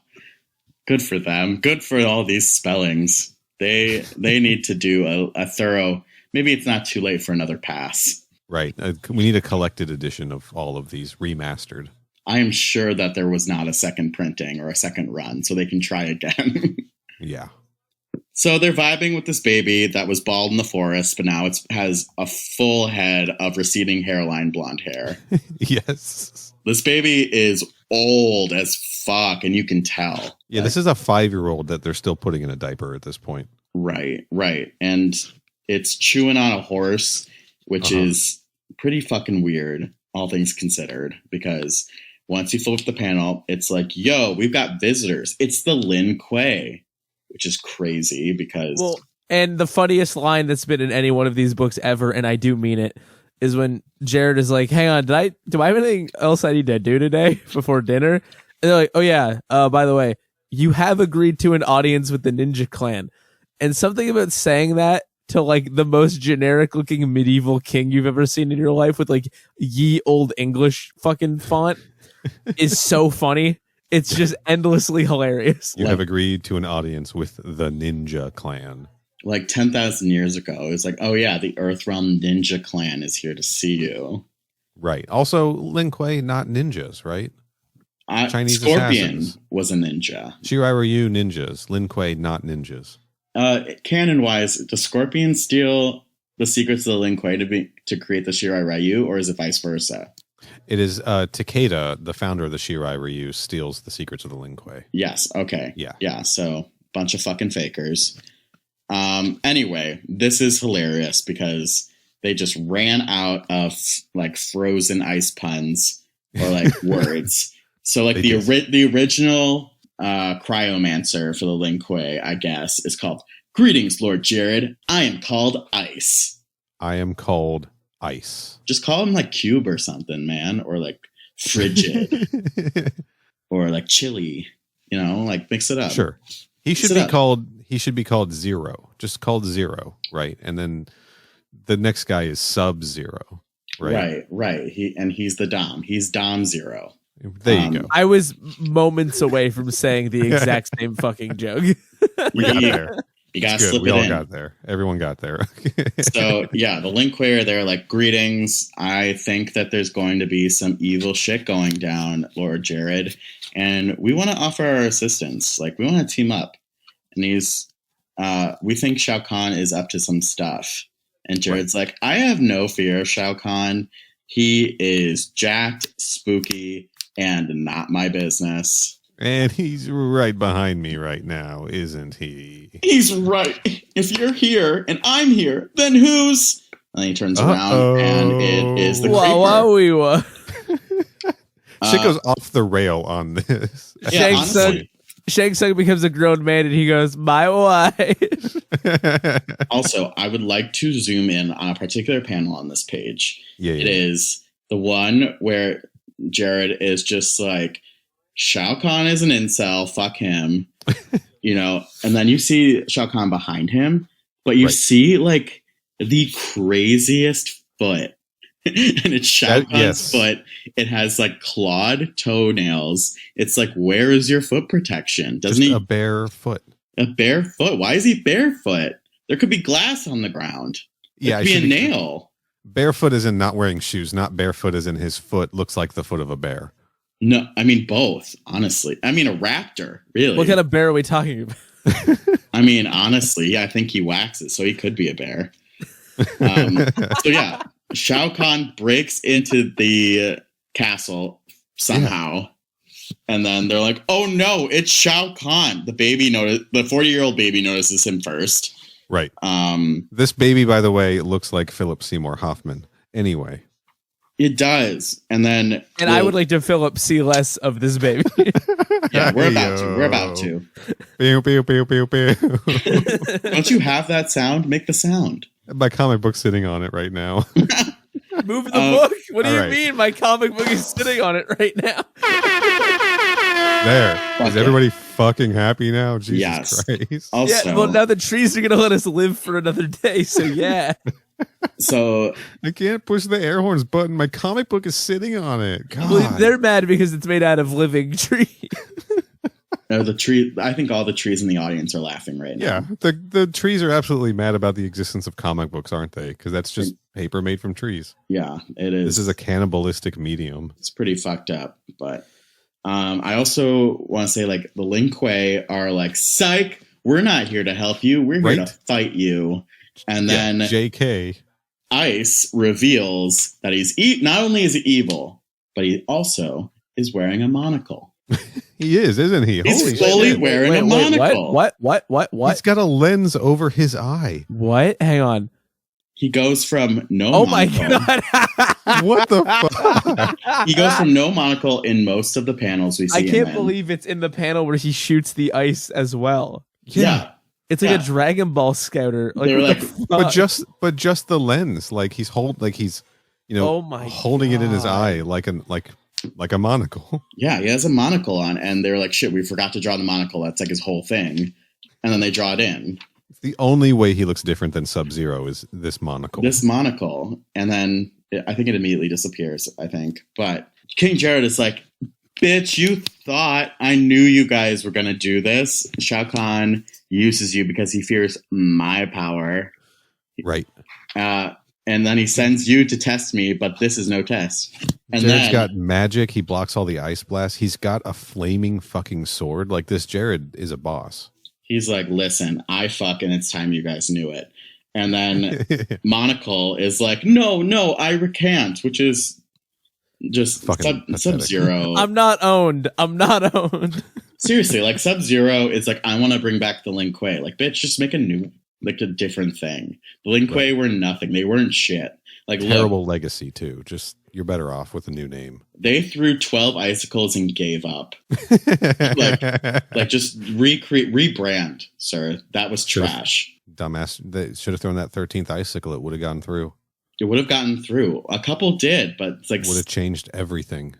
Good for them. Good for all these spellings. They need to do a thorough, maybe it's not too late for another pass. Right. We need a collected edition of all of these remastered. I am sure that there was not a second printing or a second run, so they can try again. Yeah. So they're vibing with this baby that was bald in the forest, but now it has a full head of receding hairline blonde hair. Yes. This baby is old as fuck, and you can tell. Yeah, this is a 5-year-old that they're still putting in a diaper at this point. Right. And it's chewing on a horse, which is pretty fucking weird, all things considered, because once you flip the panel, it's like, yo, we've got visitors. It's the Lin Kuei, which is crazy because... Well, and the funniest line that's been in any one of these books ever, and I do mean it, is when Jared is like, hang on, do I have anything else I need to do today before dinner? And they're like, oh yeah, by the way, you have agreed to an audience with the Ninja Clan. And something about saying that to like the most generic looking medieval king you've ever seen in your life with like ye old English fucking font is so funny. It's just endlessly hilarious. You have agreed to an audience with the Ninja Clan. Like 10,000 years ago, it was like, oh yeah, the Earthrealm Ninja Clan is here to see you. Right. Also, Lin Kuei, not ninjas, right? Chinese Scorpion assassins. was a ninja. Shirai Ryu, ninjas. Lin Kuei, not ninjas. Canon-wise, does Scorpion steal the secrets of the Lin Kuei to create the Shirai Ryu, or is it vice versa? It is Takeda, the founder of the Shirai Ryu, steals the secrets of the Lin Kuei. Yes. Okay. Yeah. Yeah. So bunch of fucking fakers. Anyway, this is hilarious because they just ran out of like frozen ice puns or like words. So like the original cryomancer for the Lin Kuei, I guess, is called "Greetings, Lord Jared. I am called Ice." I am called Ice. Just call him like Cube or something, man, or like Frigid, or like Chili. You know, like mix it up. Sure. He should be called Zero. Just called Zero, right? And then the next guy is Sub-Zero, right? Right. He's the Dom. He's Dom Zero. There you go. I was moments away from saying the exact same fucking joke. We got there. You gotta slip it in. We all got there. Everyone got there. So yeah, the Lin Kuei are there like, greetings. I think that there's going to be some evil shit going down, Lord Jared, and we want to offer our assistance. Like, we want to team up. And we think Shao Kahn is up to some stuff. And Jared's like, I have no fear of Shao Kahn. He is jacked, spooky, and not my business. And he's right behind me right now, isn't he? He's right. If you're here and I'm here, then who's? And he turns around and it is the Creeper. Shit goes off the rail on this. Yeah, Shang Tsung becomes a grown man and he goes, my wife. Also, I would like to zoom in on a particular panel on this page. Yeah. It is the one where Jared is just like, Shao Kahn is an incel, fuck him. You know, and then you see Shao Kahn behind him, but you see like the craziest foot. And it's Shao Kahn's foot. It has like clawed toenails. It's like, where is your foot protection? Doesn't he? A bare foot. A bare foot? Why is he barefoot? There could be glass on the ground. There could be a nail. Barefoot is in not wearing shoes, not barefoot as in his foot looks like the foot of a bear. No, I mean both, honestly. I mean a raptor, really. What kind of bear are we talking about? I mean, honestly, I think he waxes, so he could be a bear. So yeah, Shao Kahn breaks into the castle somehow, and then they're like, "Oh no, it's Shao Kahn!" The 40-year-old baby notices him first, Right. This baby, by the way, looks like Philip Seymour Hoffman. Anyway. It does. And then... I would like to Philip see less of this baby. Yeah, we're about to. Pew, pew, pew, pew, pew. Don't you have that sound? Make the sound. My comic book's sitting on it right now. Move the book? What do you right. mean? My comic book is sitting on it right now. There. Is everybody fucking happy now? Jesus Christ. Also, yeah, well, now the trees are going to let us live for another day, so yeah. So I can't push the air horns button. My comic book is sitting on it. God. Well, they're mad because it's made out of living trees. the tree. I think all the trees in the audience are laughing right now. Yeah, the trees are absolutely mad about the existence of comic books, aren't they? Because that's just paper made from trees. Yeah, it is. This is a cannibalistic medium. It's pretty fucked up. But I also want to say, like, the Lin Kuei are like, psych, we're not here to help you. We're here to fight you. And then JK Ice reveals that he's not only is he evil, but he also is wearing a monocle. He is, isn't he? He's fully wearing a monocle. What? He's got a lens over his eye. What? Hang on. He goes from Oh my monocle. God. What the fuck? He goes from no monocle in most of the panels we see. I can't believe it's in the panel where he shoots the ice as well. Yeah. It's like a Dragon Ball scouter. Like, they were like, but just the lens, like he's holding it in his eye like a monocle. Yeah, he has a monocle on, and they're like, shit, we forgot to draw the monocle. That's like his whole thing. And then they draw it in. It's the only way he looks different than Sub-Zero is this monocle. And then I think it immediately disappears, I think. But King Jared is like, bitch, you thought I knew you guys were going to do this. Shao Kahn uses you because he fears my power. Right. And then he sends you to test me, but this is no test. And Jared's got magic. He blocks all the ice blasts. He's got a flaming fucking sword. Like, this Jared is a boss. He's like, listen, I fuck, and it's time you guys knew it. And then Monocle is like, no, I recant, which is just Sub-Zero. I'm not owned. Seriously, like, Sub-Zero is like, I want to bring back the Lin Kuei. Like, bitch, just make a different thing. The Lin Kuei were nothing. They weren't shit. Like, terrible legacy too. Just, you're better off with a new name. They threw 12 icicles and gave up. like just rebrand, sir. That was trash. Dumbass. They should have thrown that 13th icicle. It would have gotten through. It would have gotten through. A couple did, but it's like would have changed everything.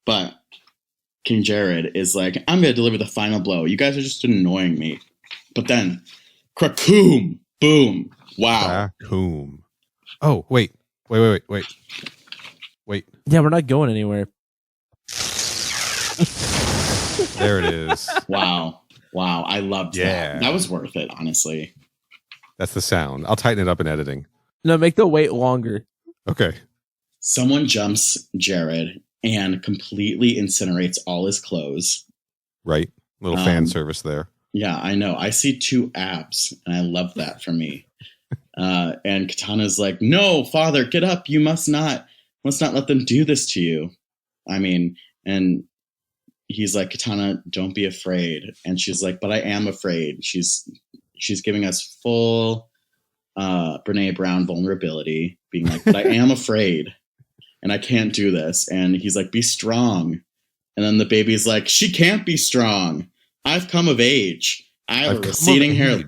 But King Jared is like, I'm going to deliver the final blow. You guys are just annoying me. But then, cracoom, boom, wow. Cracoom. Oh, wait. Yeah, we're not going anywhere. There it is. Wow. I loved that. That was worth it, honestly. That's the sound. I'll tighten it up in editing. No, make the wait longer. Okay. Someone jumps Jared and completely incinerates all his clothes. Right. Little fan service there. Yeah, I know. I see 2 abs, and I love that for me. And Kitana's like, no, father, get up. You must not let them do this to you. I mean, and he's like, Kitana, don't be afraid. And she's like, but I am afraid. She's giving us full Brene Brown vulnerability, being like, but I am afraid, and I can't do this. And he's like, be strong. And then the baby's like, she can't be strong. I've come of age. I have a receding hair.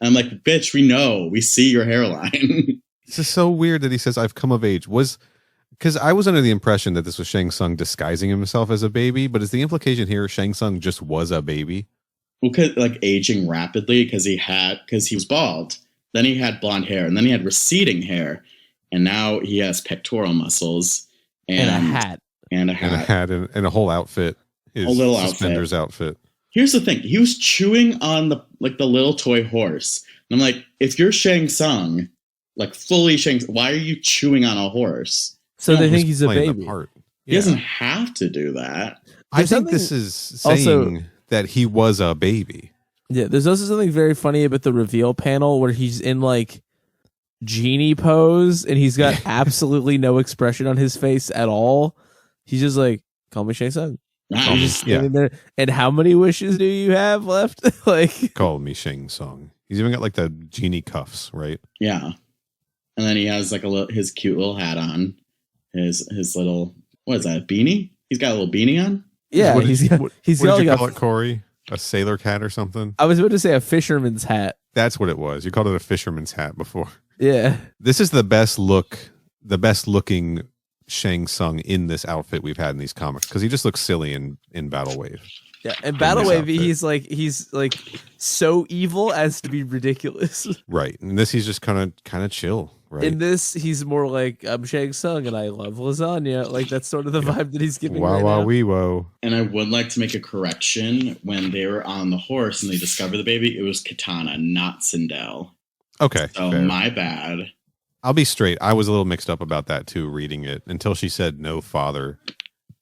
I'm like, bitch, we know. We see your hairline. This is so weird that he says, I've come of age. Because I was under the impression that this was Shang Tsung disguising himself as a baby, but is the implication here Shang Tsung just was a baby? Well, like aging rapidly because he was bald. Then he had blonde hair, and then he had receding hair, and now he has pectoral muscles and a hat. And a whole outfit. His little suspenders outfit. Here's the thing. He was chewing on the little toy horse. And I'm like, if you're Shang Tsung, like fully Shang Tsung, why are you chewing on a horse? So they think he's a baby. He doesn't have to do that. I think this is saying that he was a baby. Yeah, there's also something very funny about the reveal panel where he's in like genie pose and he's got absolutely no expression on his face at all. He's just like, call me Shang Tsung. He's just standing there. And how many wishes do you have left? Like, call me Shang Tsung. He's even got like the genie cuffs, right? Yeah. And then he has like his cute little hat on. His little, what is that, beanie? He's got a little beanie on? Yeah, what did he's you got call it, Corey? A sailor hat or something? I was about to say a fisherman's hat. That's what it was. You called it a fisherman's hat before. Yeah. This is the best looking Shang Tsung in this outfit we've had in these comics, because he just looks silly in Battle Wave. Yeah, and Battle Wave, he's like so evil as to be ridiculous. Right. And this, he's just kind of chill. Right. In this, he's more like, I'm Shang Tsung and I love lasagna. Like, that's sort of the vibe that he's giving right now. Wee whoa. And I would like to make a correction. When they were on the horse and they discovered the baby, it was Kitana, not Sindel. Okay. So fair. my bad. I'll be straight. I was a little mixed up about that too, reading it, until she said no father.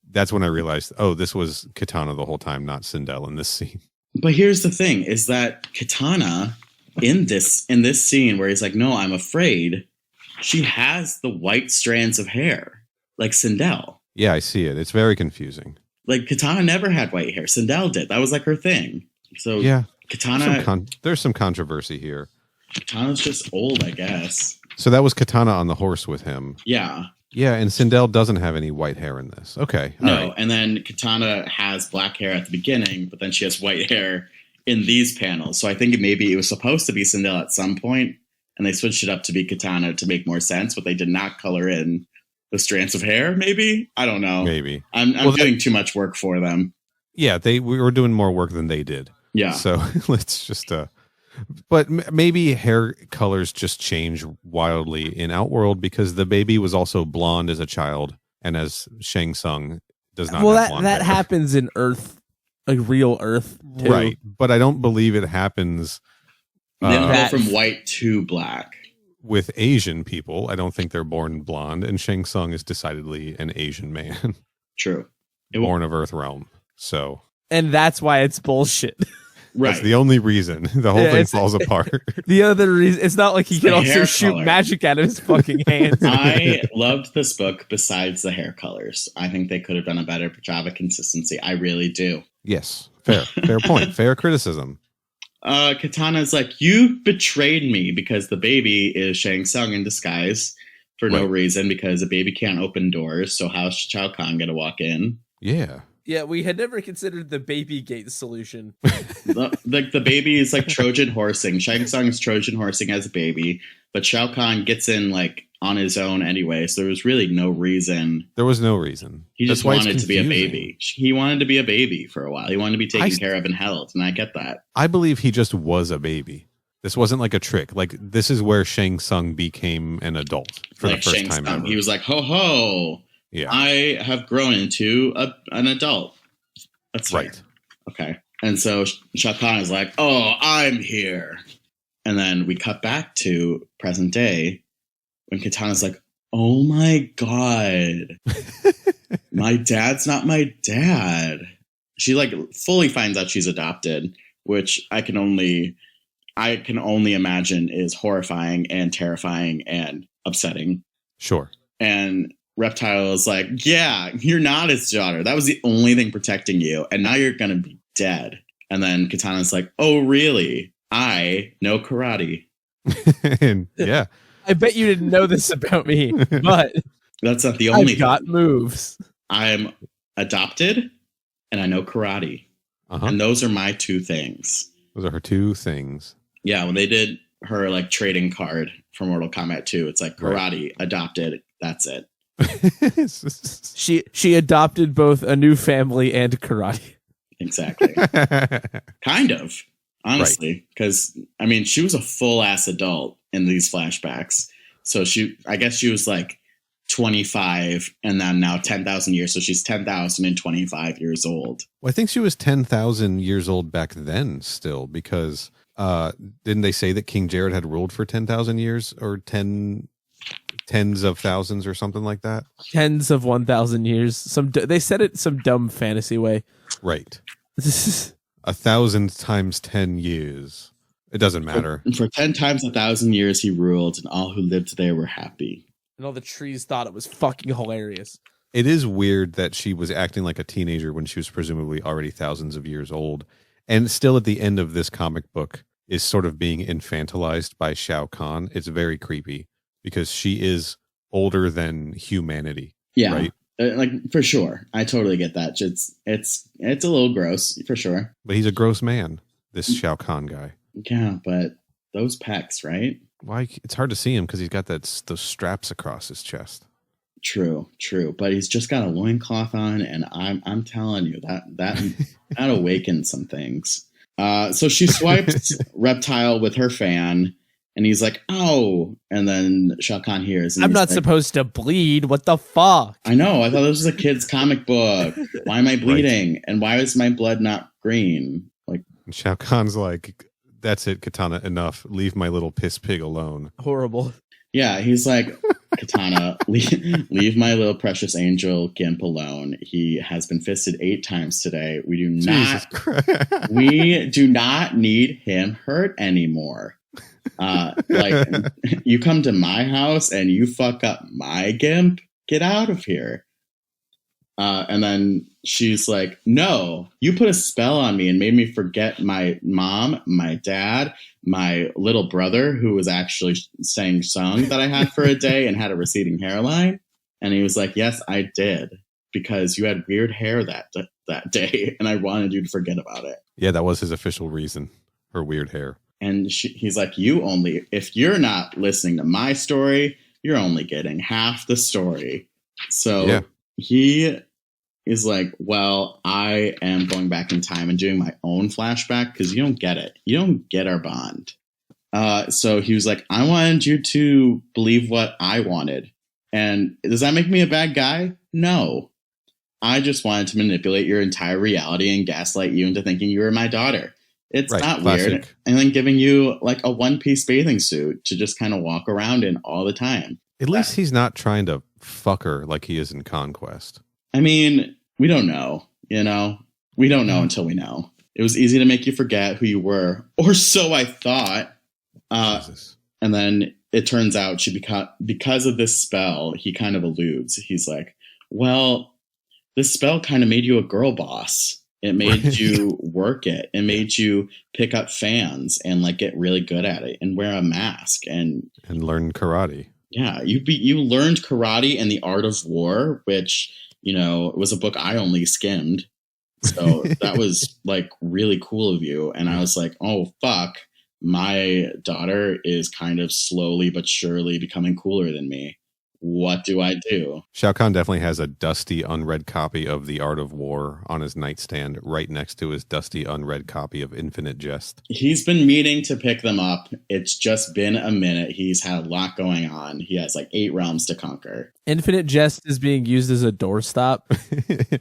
That's when I realized, oh, this was Kitana the whole time, not Sindel in this scene. But here's the thing, is that Kitana in this scene where he's like, no, I'm afraid, she has the white strands of hair like Sindel. Yeah, I see it. It's very confusing. Like, Kitana never had white hair. Sindel did. That was like her thing. So yeah, Kitana, there's some controversy here. Kitana's just old, I guess. So that was Kitana on the horse with him. Yeah. Yeah, and Sindel doesn't have any white hair in this. Okay. No, right. And then Kitana has black hair at the beginning, but then she has white hair in these panels. So I think maybe it was supposed to be Sindel at some point, and they switched it up to be Kitana to make more sense, but they did not color in the strands of hair, maybe? I don't know. Maybe. I'm doing too much work for them. Yeah, we were doing more work than they did. Yeah. So let's just... But maybe hair colors just change wildly in Outworld, because the baby was also blonde as a child, and as Shang Tsung does not. Well, have blonde that hair. happens in Earth, like real Earth, too. Right? But I don't believe it happens. They go from white to black. With Asian people, I don't think they're born blonde, and Shang Tsung is decidedly an Asian man. True. Born of Earth realm. So, and that's why it's bullshit. Right. That's the only reason. The whole thing falls apart. The other reason, it's not like he can also shoot magic out of his fucking hands. I loved this book besides the hair colors. I think they could have done a better job of consistency. I really do. Yes. Fair point. Fair criticism. Kitana's like, you betrayed me, because the baby is Shang Tsung in disguise for no reason, because a baby can't open doors. So how's Shao Kahn going to walk in? Yeah. Yeah, we had never considered the baby gate solution. the baby is like Trojan horsing. Shang Tsung is Trojan horsing as a baby, but Shao Kahn gets in like on his own anyway. So there was really no reason. There was no reason. He just wanted to be a baby. He wanted to be a baby for a while. He wanted to be taken care of and held, and I get that. I believe he just was a baby. This wasn't like a trick. Like, this is where Shang Tsung became an adult for the first time ever. He was like, ho ho. Yeah, I have grown into an adult. That's right. Fair. Okay. And so Shao Kahn is like, oh, I'm here. And then we cut back to present day when Kitana's like, oh my God, my dad's not my dad. She like fully finds out she's adopted, which I can only imagine is horrifying and terrifying and upsetting. Sure. And Reptile is like, yeah, you're not his daughter. That was the only thing protecting you. And now you're going to be dead. And then Kitana's like, oh, really? I know karate. And, yeah. I bet you didn't know this about me, but that's not the only I've got moves. I'm adopted and I know karate. And those are my two things. Those are her two things. Yeah, when they did her like trading card for Mortal Kombat 2, it's like karate, adopted, that's it. She adopted both a new family and karate. Exactly. Kind of, honestly, because I mean, she was a full ass adult in these flashbacks. So I guess she was like 25, and then now 10,000 years. So she's 10,025 years old. Well, I think she was 10,000 years old back then still, because didn't they say that King Jared had ruled for 10,000 years, or tens of thousands or something like that? Tens of 1,000 years. They said it some dumb fantasy way. Right. 1,000 times 10 years. It doesn't matter. For 10 times 1,000 years he ruled, and all who lived there were happy. And all the trees thought it was fucking hilarious. It is weird that she was acting like a teenager when she was presumably already thousands of years old. And still at the end of this comic book, is sort of being infantilized by Shao Kahn, it's very creepy because she is older than humanity. Yeah. Right? Like, for sure. I totally get that. It's a little gross, for sure. But he's a gross man, this Shao Kahn guy. Yeah, but those pecs, right? Why? It's hard to see him because he's got those straps across his chest. True. But he's just got a loincloth on, and I'm telling you, that awakens some things. So she swipes Reptile with her fan, and he's like, "Oh!" And then Shao Kahn hears, and I'm not like, supposed to bleed. What the fuck? I know. I thought this was a kid's comic book. Why am I bleeding? Right. And why is my blood not green? Like, and Shao Kahn's like, "That's it, Kitana. Enough. Leave my little piss pig alone." Horrible. Yeah, he's like, "Kitana, leave my little precious angel Gimp alone. He has been fisted 8 times today. We do not need him hurt anymore. Like, you come to my house and you fuck up my Gimp. Get out of here." And then she's like, "No, you put a spell on me and made me forget my mom, my dad, my little brother, who was actually sang song that I had for a day and had a receding hairline." And he was like, "Yes, I did, because you had weird hair that day, and I wanted you to forget about it." Yeah, that was his official reason, her weird hair. And he's like, if you're not listening to my story, you're only getting half the story. So yeah. He is like, "Well, I am going back in time and doing my own flashback because you don't get it. You don't get our bond." So he was like, "I wanted you to believe what I wanted. And does that make me a bad guy? No. I just wanted to manipulate your entire reality and gaslight you into thinking you were my daughter. It's right, not classic. Weird. And then giving you like a one-piece bathing suit to just kind of walk around in all the time." At least he's not trying to fuck her like he is in Conquest. I mean, we don't know, We don't know until we know. It was easy to make you forget who you were, or so I thought. And then it turns out because of this spell, he kind of alludes. He's like, "Well, this spell kind of made you a girl boss. It made you work it. It made you pick up fans and like get really good at it and wear a mask and learn karate." Yeah, you learned karate and the art of war, which, it was a book I only skimmed. So that was like really cool of you. And I was like, "Oh, fuck. My daughter is kind of slowly but surely becoming cooler than me. What do I do?" Shao Kahn definitely has a dusty, unread copy of The Art of War on his nightstand right next to his dusty, unread copy of Infinite Jest. He's been meaning to pick them up. It's just been a minute. He's had a lot going on. He has like 8 realms to conquer. Infinite Jest is being used as a doorstop.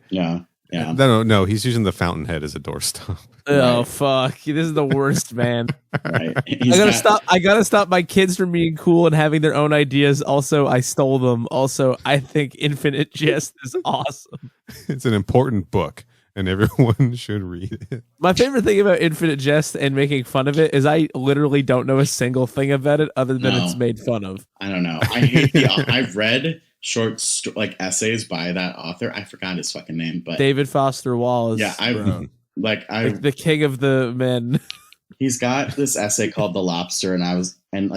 Yeah. Yeah. No, he's using the Fountainhead as a doorstop. Oh, fuck. This is the worst, man. Right. I gotta stop my kids from being cool and having their own ideas. Also, I stole them. Also, I think Infinite Jest is awesome. It's an important book, and everyone should read it. My favorite thing about Infinite Jest and making fun of it is I literally don't know a single thing about it other than it's made fun of. I don't know. I hate I've read short essays by that author. I forgot his fucking name, but David Foster Wallace. Yeah, I like the king of the men. He's got this essay called The Lobster, and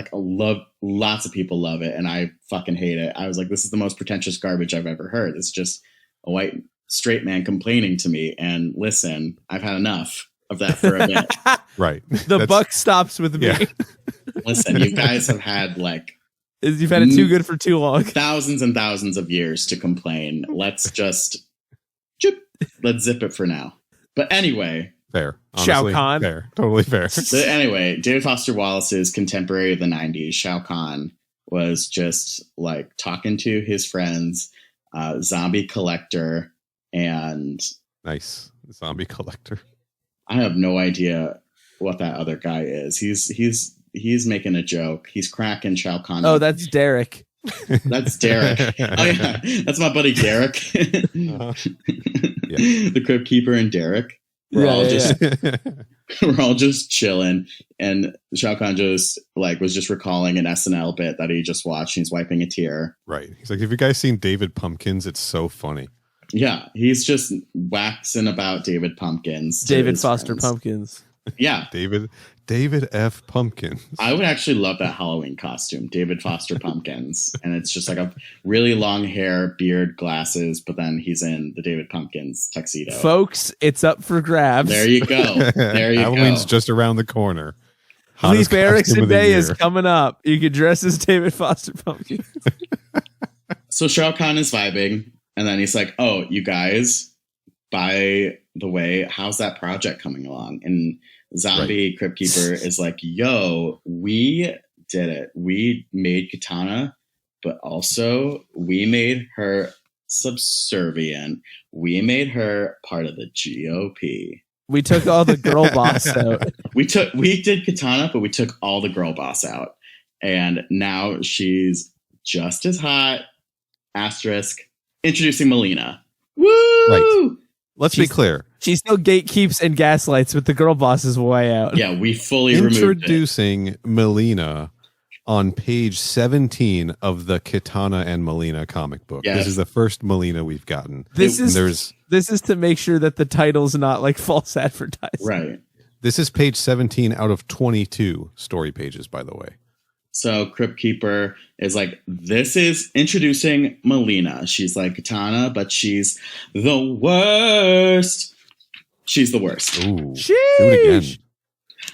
lots of people love it, and I fucking hate it. I was like, this is the most pretentious garbage I've ever heard. It's just a white straight man complaining to me, and listen, I've had enough of that for a bit. Right. The buck stops with me. Yeah. Listen, you guys have had you've had it too good for too long. Thousands and thousands of years to complain. Let's just let's zip it for now. But anyway, fair. Honestly, Shao Kahn. Fair. Totally fair. But anyway, David Foster Wallace's contemporary of the 90s, Shao Kahn, was just like talking to his friends, Zombie Collector, and nice Zombie Collector. I have no idea what that other guy is. He's making a joke. He's cracking Shao Kahn. Oh, that's Derek. That's Derek. Oh yeah, that's my buddy Derek. Yeah. The Crypt Keeper and Derek. We're all just chilling, and Shao Kahn just was just recalling an SNL bit that he just watched. And he's wiping a tear. Right. He's like, "Have you guys seen David Pumpkins? It's so funny." Yeah, he's just waxing about David Pumpkins. David Foster friends. Pumpkins. Yeah. David F. Pumpkins. I would actually love that Halloween costume, David Foster Pumpkins. And it's just like a really long hair, beard, glasses, but then he's in the David Pumpkins tuxedo. Folks, it's up for grabs. There you go. There you Halloween's go. just around the corner. Leif Erikson Day is coming up. You could dress as David Foster Pumpkins. So Shao Kahn is vibing, and then he's like, oh, you guys, by the way, how's that project coming along? And Zombie Crypt Keeper is like, yo, we did it. We made Kitana, but also we made her subservient. We made her part of the GOP. We took all the girl boss out. We did Kitana, but we took all the girl boss out. And now she's just as hot. Asterisk. Introducing Mileena. Woo! Right. Let's be clear. She still gatekeeps and gaslights, but the girl boss is way out. Yeah, we fully removed it. Introducing Mileena on page 17 of the Kitana and Mileena comic book. Yes. This is the first Mileena we've gotten. This is to make sure that the title's not like false advertising. Right. This is page 17 out of 22 story pages, by the way. So Crypt Keeper is like, this is introducing Mileena. She's like Kitana, but she's the worst. She's the worst. Ooh, do it again.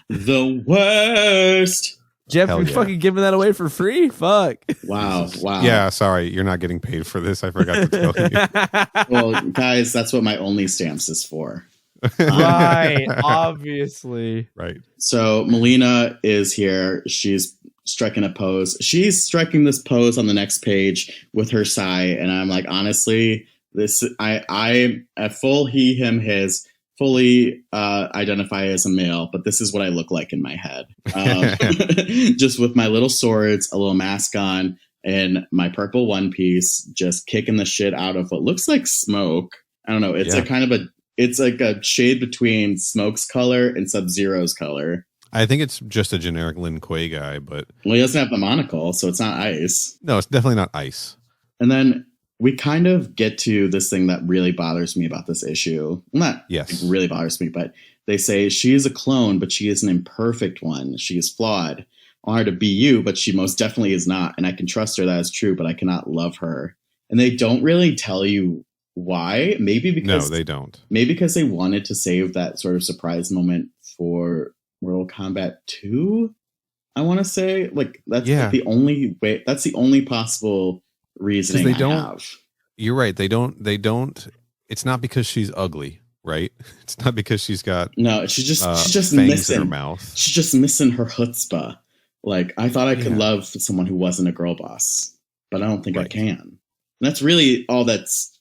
The worst. Jeff, you're fucking giving that away for free? Fuck. Wow. Yeah, sorry. You're not getting paid for this. I forgot to tell you. Well, guys, that's what my Only Stamps is for. Right. Obviously. Right. So Mileena is here. She's striking a pose. She's striking this pose on the next page with her sai, and I'm like, honestly, I at full he, him, his, fully identify as a male, but this is what I look like in my head. Just with my little swords, a little mask on, and my purple one piece, just kicking the shit out of what looks like smoke. I don't know. It's it's like a shade between Smoke's color and Sub-Zero's color. I think it's just a generic Lin Kuei guy, but... Well, he doesn't have the monocle, so it's not ice. No, it's definitely not ice. And then we kind of get to this thing that really bothers me about this issue. Well, it really bothers me, but they say she is a clone, but she is an imperfect one. She is flawed. I want her to be you, but she most definitely is not. And I can trust her, that is true, but I cannot love her. And they don't really tell you why. Maybe because... No, they don't. Maybe because they wanted to save that sort of surprise moment for Mortal Kombat 2, I want to say. Like, that's like the only way. That's the only possible reasoning I have. You're right. They don't. It's not because she's ugly, right? It's not because she's got she's just missing in her mouth. She's just missing her chutzpah. Like, I thought I could love someone who wasn't a girl boss, but I don't think I can. And that's really all that's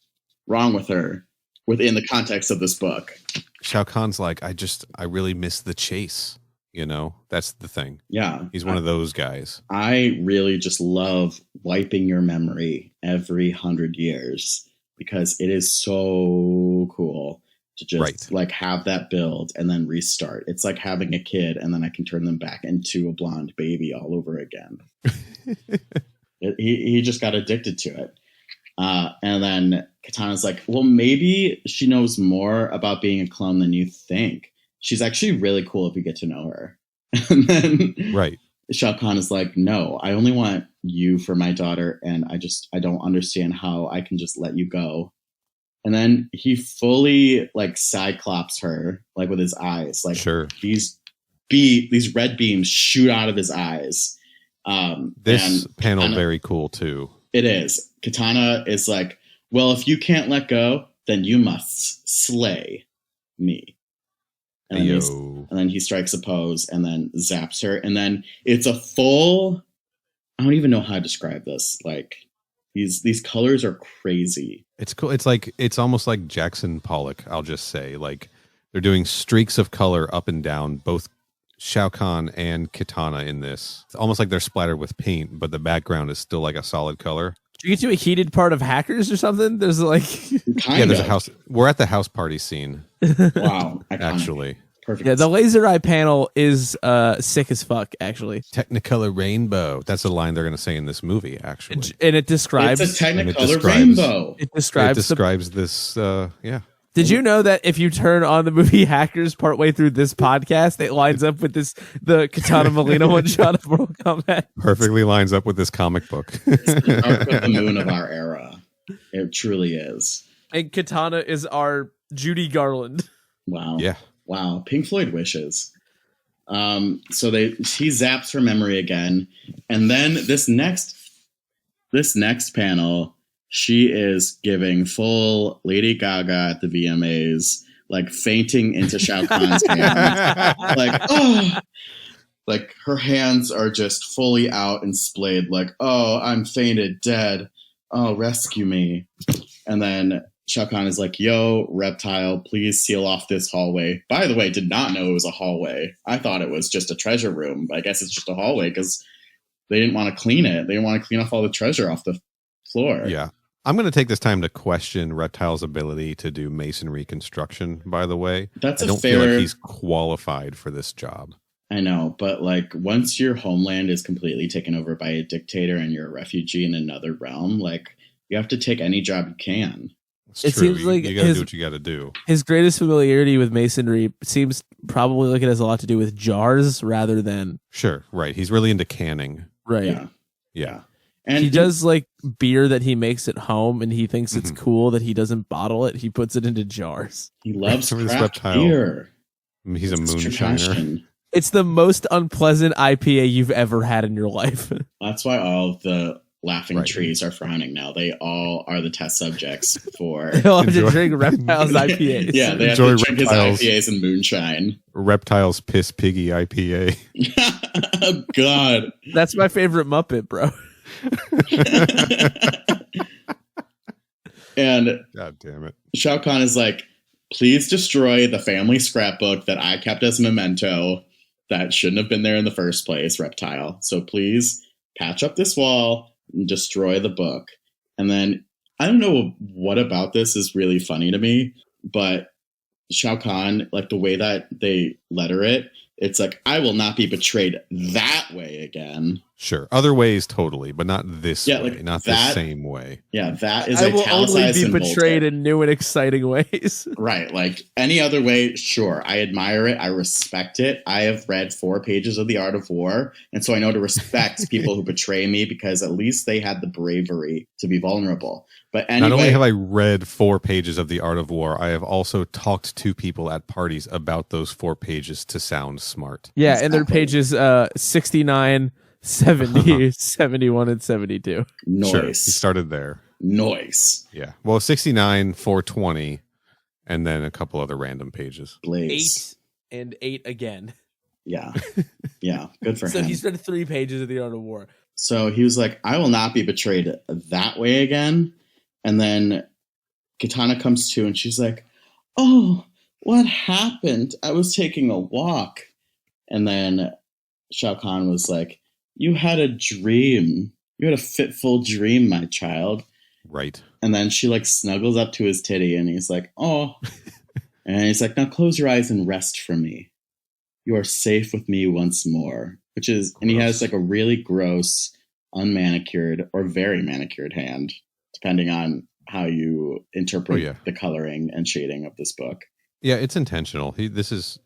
wrong with her within the context of this book. Shao Kahn's like, I really miss the chase. You know, that's the thing. Yeah. He's one of those guys. I really just love wiping your memory every 100 years because it is so cool to just like have that build and then restart. It's like having a kid and then I can turn them back into a blonde baby all over again. He just got addicted to it. And then Kitana's like, well, maybe she knows more about being a clone than you think. She's actually really cool if you get to know her. And then Shao Kahn is like, no, I only want you for my daughter. And I don't understand how I can just let you go. And then he fully like cyclops her, like with his eyes, like these red beams shoot out of his eyes. This panel very cool too. It is. Kitana is like, well, if you can't let go, then you must slay me. And then he strikes a pose and then zaps her. And then it's a full, I don't even know how to describe this. Like these colors are crazy. It's cool. It's almost like Jackson Pollock, I'll just say. Like they're doing streaks of color up and down, both Shao Kahn and Kitana in this. It's almost like they're splattered with paint, but the background is still like a solid color. Did you get to a heated part of Hackers or something? There's like there's a house. We're at the house party scene. Wow. Actually. Perfect. Yeah, the laser eye panel is sick as fuck, actually. Technicolor rainbow. That's a line they're going to say in this movie, actually. And it describes... It's a Technicolor rainbow. It describes this, Did you know that if you turn on the movie Hackers partway through this podcast, it lines up with the Kitana Mileena one shot of Mortal Kombat? Perfectly lines up with this comic book. It's the Dark of the Moon of our era. It truly is. And Kitana is our Judy Garland. Wow. Yeah. Wow. Pink Floyd wishes. So he zaps her memory again, and then this next panel, she is giving full Lady Gaga at the VMAs, like fainting into Shao Kahn's hands. Like, oh, like her hands are just fully out and splayed, like, oh, I'm fainted, dead. Oh, rescue me. And then Shao Kahn is like, yo, reptile, please seal off this hallway. By the way, did not know it was a hallway. I thought it was just a treasure room. I guess it's just a hallway because they didn't want to clean it. They didn't want to clean off all the treasure off the floor. Yeah. I'm going to take this time to question Reptile's ability to do masonry construction, by the way. That's I don't feel like he's qualified for this job. I know, but like once your homeland is completely taken over by a dictator and you're a refugee in another realm, like you have to take any job you can. It seems like you got to do what you got to do. His greatest familiarity with masonry seems probably like it has a lot to do with jars rather than... Sure, right. He's really into canning. Right. Yeah. And he does like beer that he makes at home, and he thinks it's cool that he doesn't bottle it. He puts it into jars. He loves craft beer. He's a moonshiner. It's the most unpleasant IPA you've ever had in your life. That's why all of the laughing trees are frowning now. They all are the test subjects for... They all have to drink Reptile's IPAs. Yeah, they have to drink his IPAs and moonshine. Reptile's Piss Piggy IPA. Oh, God. That's my favorite Muppet, bro. And God damn it. Shao Kahn is like, please destroy the family scrapbook that I kept as a memento that shouldn't have been there in the first place, Reptile. So please patch up this wall and destroy the book. And then I don't know what about this is really funny to me, but Shao Kahn, like the way that they letter it, it's like, I will not be betrayed that way again. Sure. Other ways, totally, but not this way. Like not the same way. Yeah, that is I will only be betrayed in new and exciting ways. Right. Like any other way, sure. I admire it. I respect it. I have read 4 pages of The Art of War, and so I know to respect people who betray me because at least they had the bravery to be vulnerable. But anyway, not only have I read 4 pages of The Art of War, I have also talked to people at parties about those 4 pages to sound smart. Yeah, exactly. And they're pages 69, 70, 71, and 72. Noise. Sure, you started there. Noise. Yeah. Well, 69, 420, and then a couple other random pages. Blaze. 8 and 8 again. Yeah. Yeah. Good for him. So he's read 3 pages of The Art of War. So he was like, I will not be betrayed that way again. And then Kitana comes to and she's like, oh, what happened? I was taking a walk. And then Shao Kahn was like, you had a dream. You had a fitful dream, my child. Right. And then she like snuggles up to his titty and he's like, oh. And he's like, now close your eyes and rest for me. You are safe with me once more. Which is, gross. And he has like a really gross, unmanicured or very manicured hand, depending on how you interpret the coloring and shading of this book. Yeah, it's intentional. He's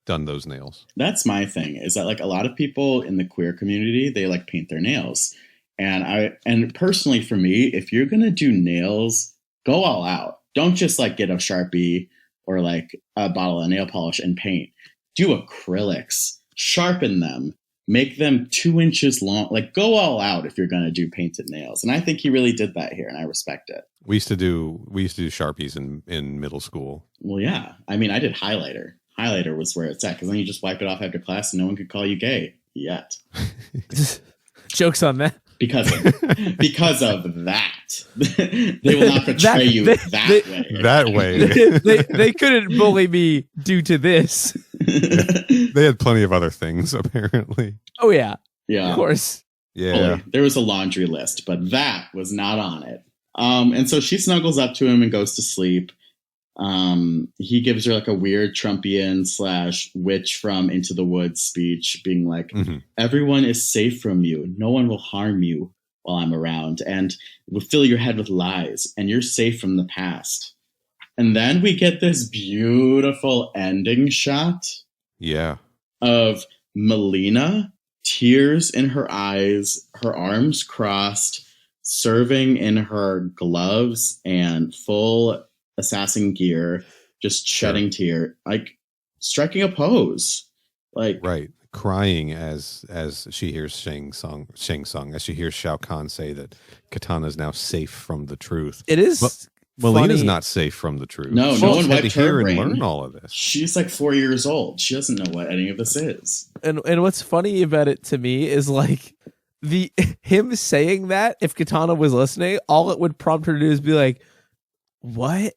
done those nails. That's my thing, is that like a lot of people in the queer community, they like paint their nails. And personally for me, if you're going to do nails, go all out. Don't just like get a Sharpie or like a bottle of nail polish and paint. Do acrylics, sharpen them, make them 2 inches long, like go all out if you're going to do painted nails. And I think he really did that here and I respect it. We used to do Sharpies in middle school. Well, yeah. I mean, I did highlighter. Highlighter was where it's at because then you just wipe it off after class and no one could call you gay yet. Jokes on that. Because of that. They will not betray you that way. That way. They couldn't bully me due to this. They had plenty of other things, apparently. Oh, yeah. Yeah. Of course. Yeah. Fully. There was a laundry list, but that was not on it. And so she snuggles up to him and goes to sleep. He gives her like a weird Trumpian / witch from Into the Woods speech being like, everyone is safe from you. No one will harm you while I'm around and will fill your head with lies and you're safe from the past. And then we get this beautiful ending shot. Yeah. Of Mileena, tears in her eyes, her arms crossed, serving in her gloves and full assassin gear, just shedding tear, like striking a pose. Like right. Crying as she hears Shang Tsung, as she hears Shao Kahn say that Kitana is now safe from the truth. It is. Mileena's not safe from the truth. No one wiped her brain. And learn all of this. She's like 4 years old. She doesn't know what any of this is. And what's funny about it to me is like him saying that. If Kitana was listening, all it would prompt her to do is be like, "What?"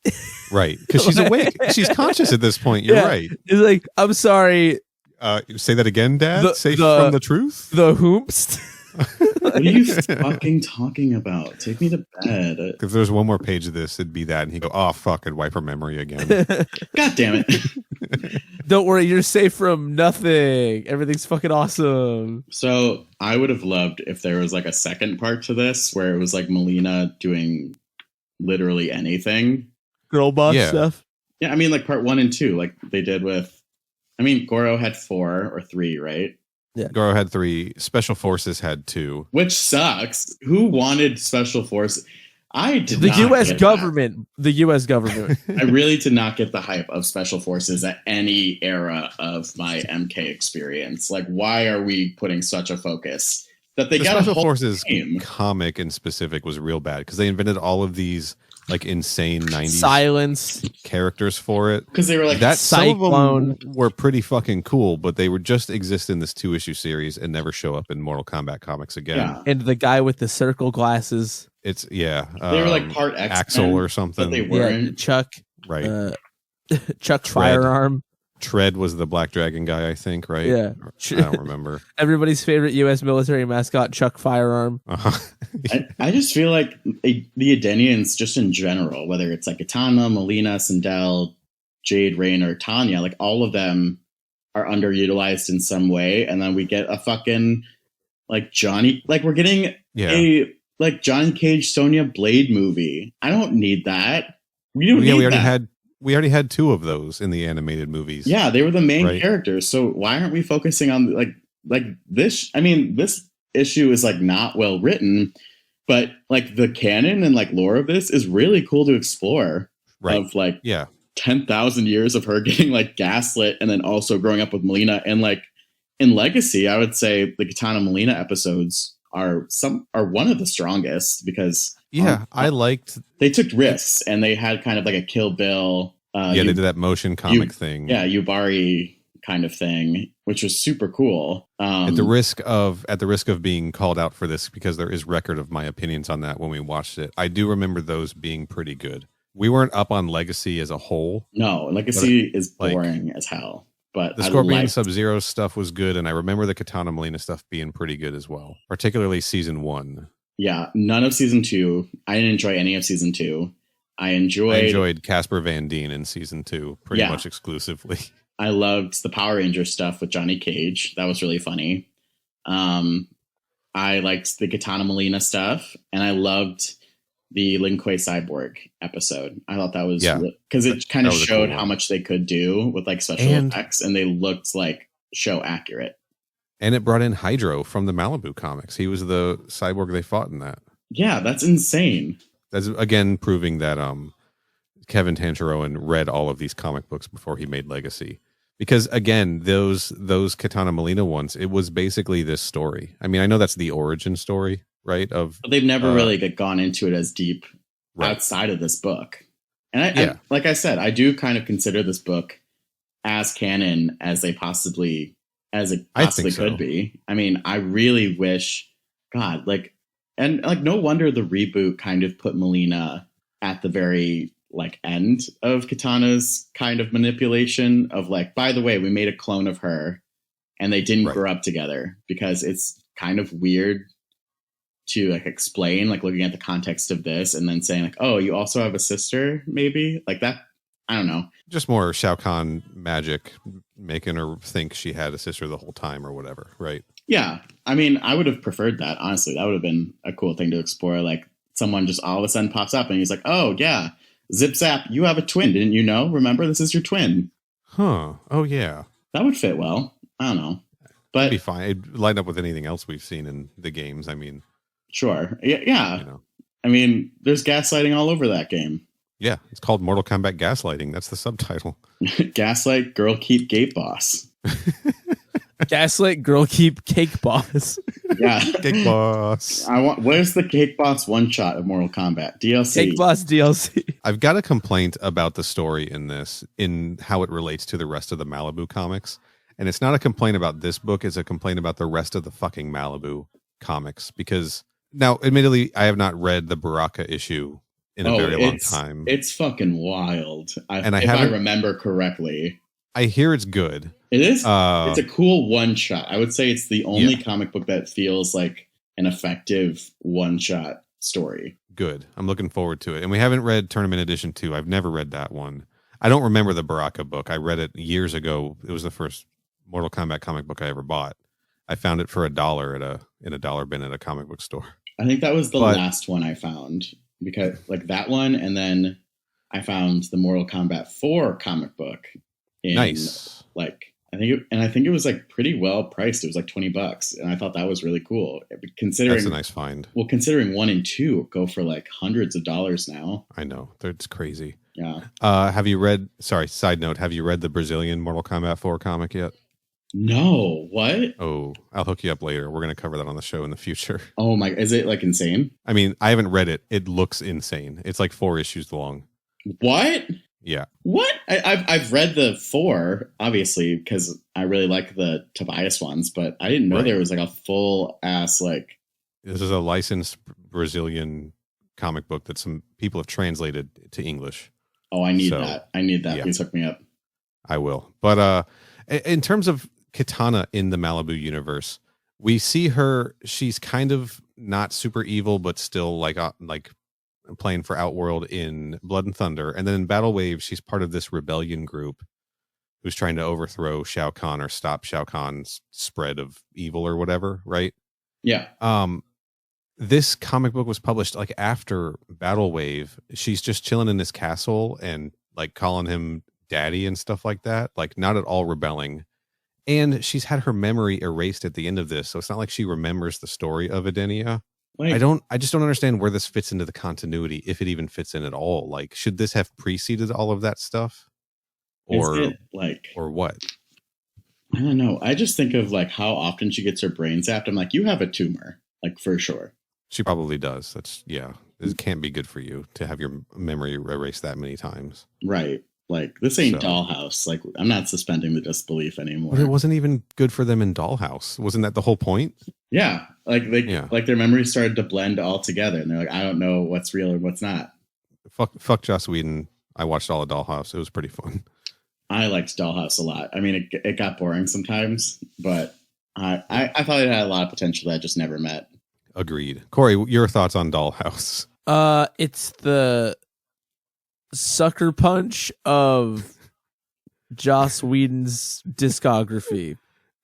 Right, because she's awake. She's conscious at this point. You're right. It's like, I'm sorry. Say that again, Dad. Safe from the truth. The hoomst. What are you fucking talking about? Take me to bed. If there's one more page of this, it'd be that, and he'd go, "Oh fuck," and wipe her memory again. God damn it! Don't worry, you're safe from nothing. Everything's fucking awesome. So I would have loved if there was like a second part to this where it was like Mileena doing literally anything, girl boss stuff. Yeah, I mean like part 1 and 2, like they did with. I mean, Goro had 4 or 3, right? Yeah. Goro had 3. Special Forces had 2. Which sucks. Who wanted Special Forces? I did the not. U.S. government. That. The U.S. government. I really did not get the hype of Special Forces at any era of my MK experience. Like, why are we putting such a focus? That they got Special Forces comic in specific was real bad because they invented all of these like insane 90s silence characters for it, because they were like that Cyclone. Some of them were pretty fucking cool, but they would just exist in this 2-issue series and never show up in Mortal Kombat comics again. Yeah. And the guy with the circle glasses, it's they were like part X-Men, Axel or something. They weren't. Chuck, right? Chuck Firearm. Tread was the Black Dragon guy, I think, right? Yeah. I don't remember. Everybody's favorite U.S. military mascot, Chuck Firearm. I just feel like the Edenians, just in general, whether it's like Kitana, Mileena, Sindel, Jade, Rain, or Tanya, like all of them are underutilized in some way. And then we get a fucking like Johnny, like we're getting a like Johnny Cage, Sonya Blade movie. I don't need that. We already had 2 of those in the animated movies. Yeah, they were the main characters. So why aren't we focusing on like this? I mean, this issue is like not well written, but like the canon and like lore of this is really cool to explore. Right. Of like 10,000 years of her getting like gaslit and then also growing up with Mileena, and like in Legacy, I would say the Kitana Mileena episodes are one of the strongest because I liked they took risks and they had kind of like a Kill Bill. They did that motion comic thing. Yeah, Yubari kind of thing, which was super cool. At the risk of being called out for this, because there is record of my opinions on that when we watched it, I do remember those being pretty good. We weren't up on Legacy as a whole. No, Legacy is boring as hell. But the Scorpion Sub-Zero stuff was good, and I remember the Kitana Mileena stuff being pretty good as well, particularly season 1. Yeah, none of season 2. I didn't enjoy any of season 2. I enjoyed Casper Van Dien in season 2 pretty much exclusively. I loved the Power Ranger stuff with Johnny Cage. That was really funny. I liked the Kitana Mileena stuff, and I loved the Lin Kuei Cyborg episode. I thought that was because it kind of showed how much they could do with like special effects, and they looked like show accurate. And it brought in Hydro from the Malibu comics. He was the cyborg they fought in that. Yeah, that's insane. That's again proving that Kevin Tancharoen read all of these comic books before he made Legacy. Because again, those Kitana Mileena ones, it was basically this story. I mean, I know that's the origin story, right? But they've never really gone into it as deep outside of this book. And I, like I said, I do kind of consider this book as canon as it possibly could be. I mean, I really wish, God, no wonder the reboot kind of put Mileena at the very end of Kitana's kind of manipulation of like, by the way, we made a clone of her and they didn't grow up together, because it's kind of weird to explain, looking at the context of this and then saying oh, you also have a sister, maybe that. I don't know. Just more Shao Kahn magic, making her think she had a sister the whole time or whatever, right? Yeah. I mean, I would have preferred that, honestly. That would have been a cool thing to explore. Someone just all of a sudden pops up and he's like, oh, yeah, Zip Zap, you have a twin, didn't you know? Remember, this is your twin. Huh. Oh, yeah. That would fit well. I don't know. But it'd be fine. It'd line up with anything else we've seen in the games. I mean, sure. Yeah. You know. I mean, there's gaslighting all over that game. Yeah. It's called Mortal Kombat Gaslighting. That's the subtitle. Gaslight, girl, keep gate boss. Gaslight, girl, keep cake boss. Yeah. Cake boss. Where's the cake boss one shot of Mortal Kombat? DLC. Cake boss DLC. I've got a complaint about the story in this, in how it relates to the rest of the Malibu comics. And it's not a complaint about this book, it's a complaint about the rest of the fucking Malibu comics. Because now, admittedly, I have not read the Baraka issue in a very long time. It's fucking wild. If I remember correctly. I hear it's good. It is. It's a cool one shot. I would say it's the only comic book that feels like an effective one shot story. Good. I'm looking forward to it. And we haven't read Tournament Edition 2. I've never read that one. I don't remember the Baraka book. I read it years ago. It was the first Mortal Kombat comic book I ever bought. I found it for $1 in a dollar bin at a comic book store. I think that was the last one I found, because like that one, and then I found the Mortal Kombat 4 comic book. Nice. Like I think it was like pretty well priced. It was like $20, and I thought that was really cool. Considering that's a nice find. Well, considering 1 and 2 go for like hundreds of dollars now. I know, it's crazy. Yeah. Have you read? Sorry, side note. Have you read the Brazilian Mortal Kombat 4 comic yet? No. What? Oh, I'll hook you up later. We're going to cover that on the show in the future. Oh my! Is it like insane? I mean, I haven't read it. It looks insane. It's like 4 issues long. What? Yeah. What? I've read the 4, obviously, because I really like the Tobias ones, but I didn't know there was like a full ass like. This is a licensed Brazilian comic book that some people have translated to English. Oh, I need that. I need that. Yeah. Please hook me up. I will. But in terms of Kitana in the Malibu universe, we see her. She's kind of not super evil, but still like playing for Outworld in Blood and Thunder, and then in Battle Wave she's part of this rebellion group who's trying to overthrow Shao Kahn or stop Shao Kahn's spread of evil or whatever, right? Yeah. This comic book was published like after Battle Wave. She's just chilling in this castle and like calling him daddy and stuff like that, like not at all rebelling. And she's had her memory erased at the end of this, so it's not like she remembers the story of Edenia. Like, I just don't understand where this fits into the continuity, if it even fits in at all. Like, should this have preceded all of that stuff? Or what? I don't know. I just think of like how often she gets her brain zapped. I'm like, you have a tumor, like for sure. She probably does. It can't be good for you to have your memory erased that many times. Right. Like, this ain't Dollhouse. Like, I'm not suspending the disbelief anymore. But it wasn't even good for them in Dollhouse. Wasn't that the whole point? Yeah. Like their memories started to blend all together, and they're like, I don't know what's real and what's not. Fuck Joss Whedon. I watched all of Dollhouse. It was pretty fun. I liked Dollhouse a lot. I mean, it got boring sometimes, but I thought it had a lot of potential that I just never met. Agreed. Corey, your thoughts on Dollhouse? It's the sucker punch of Joss Whedon's discography.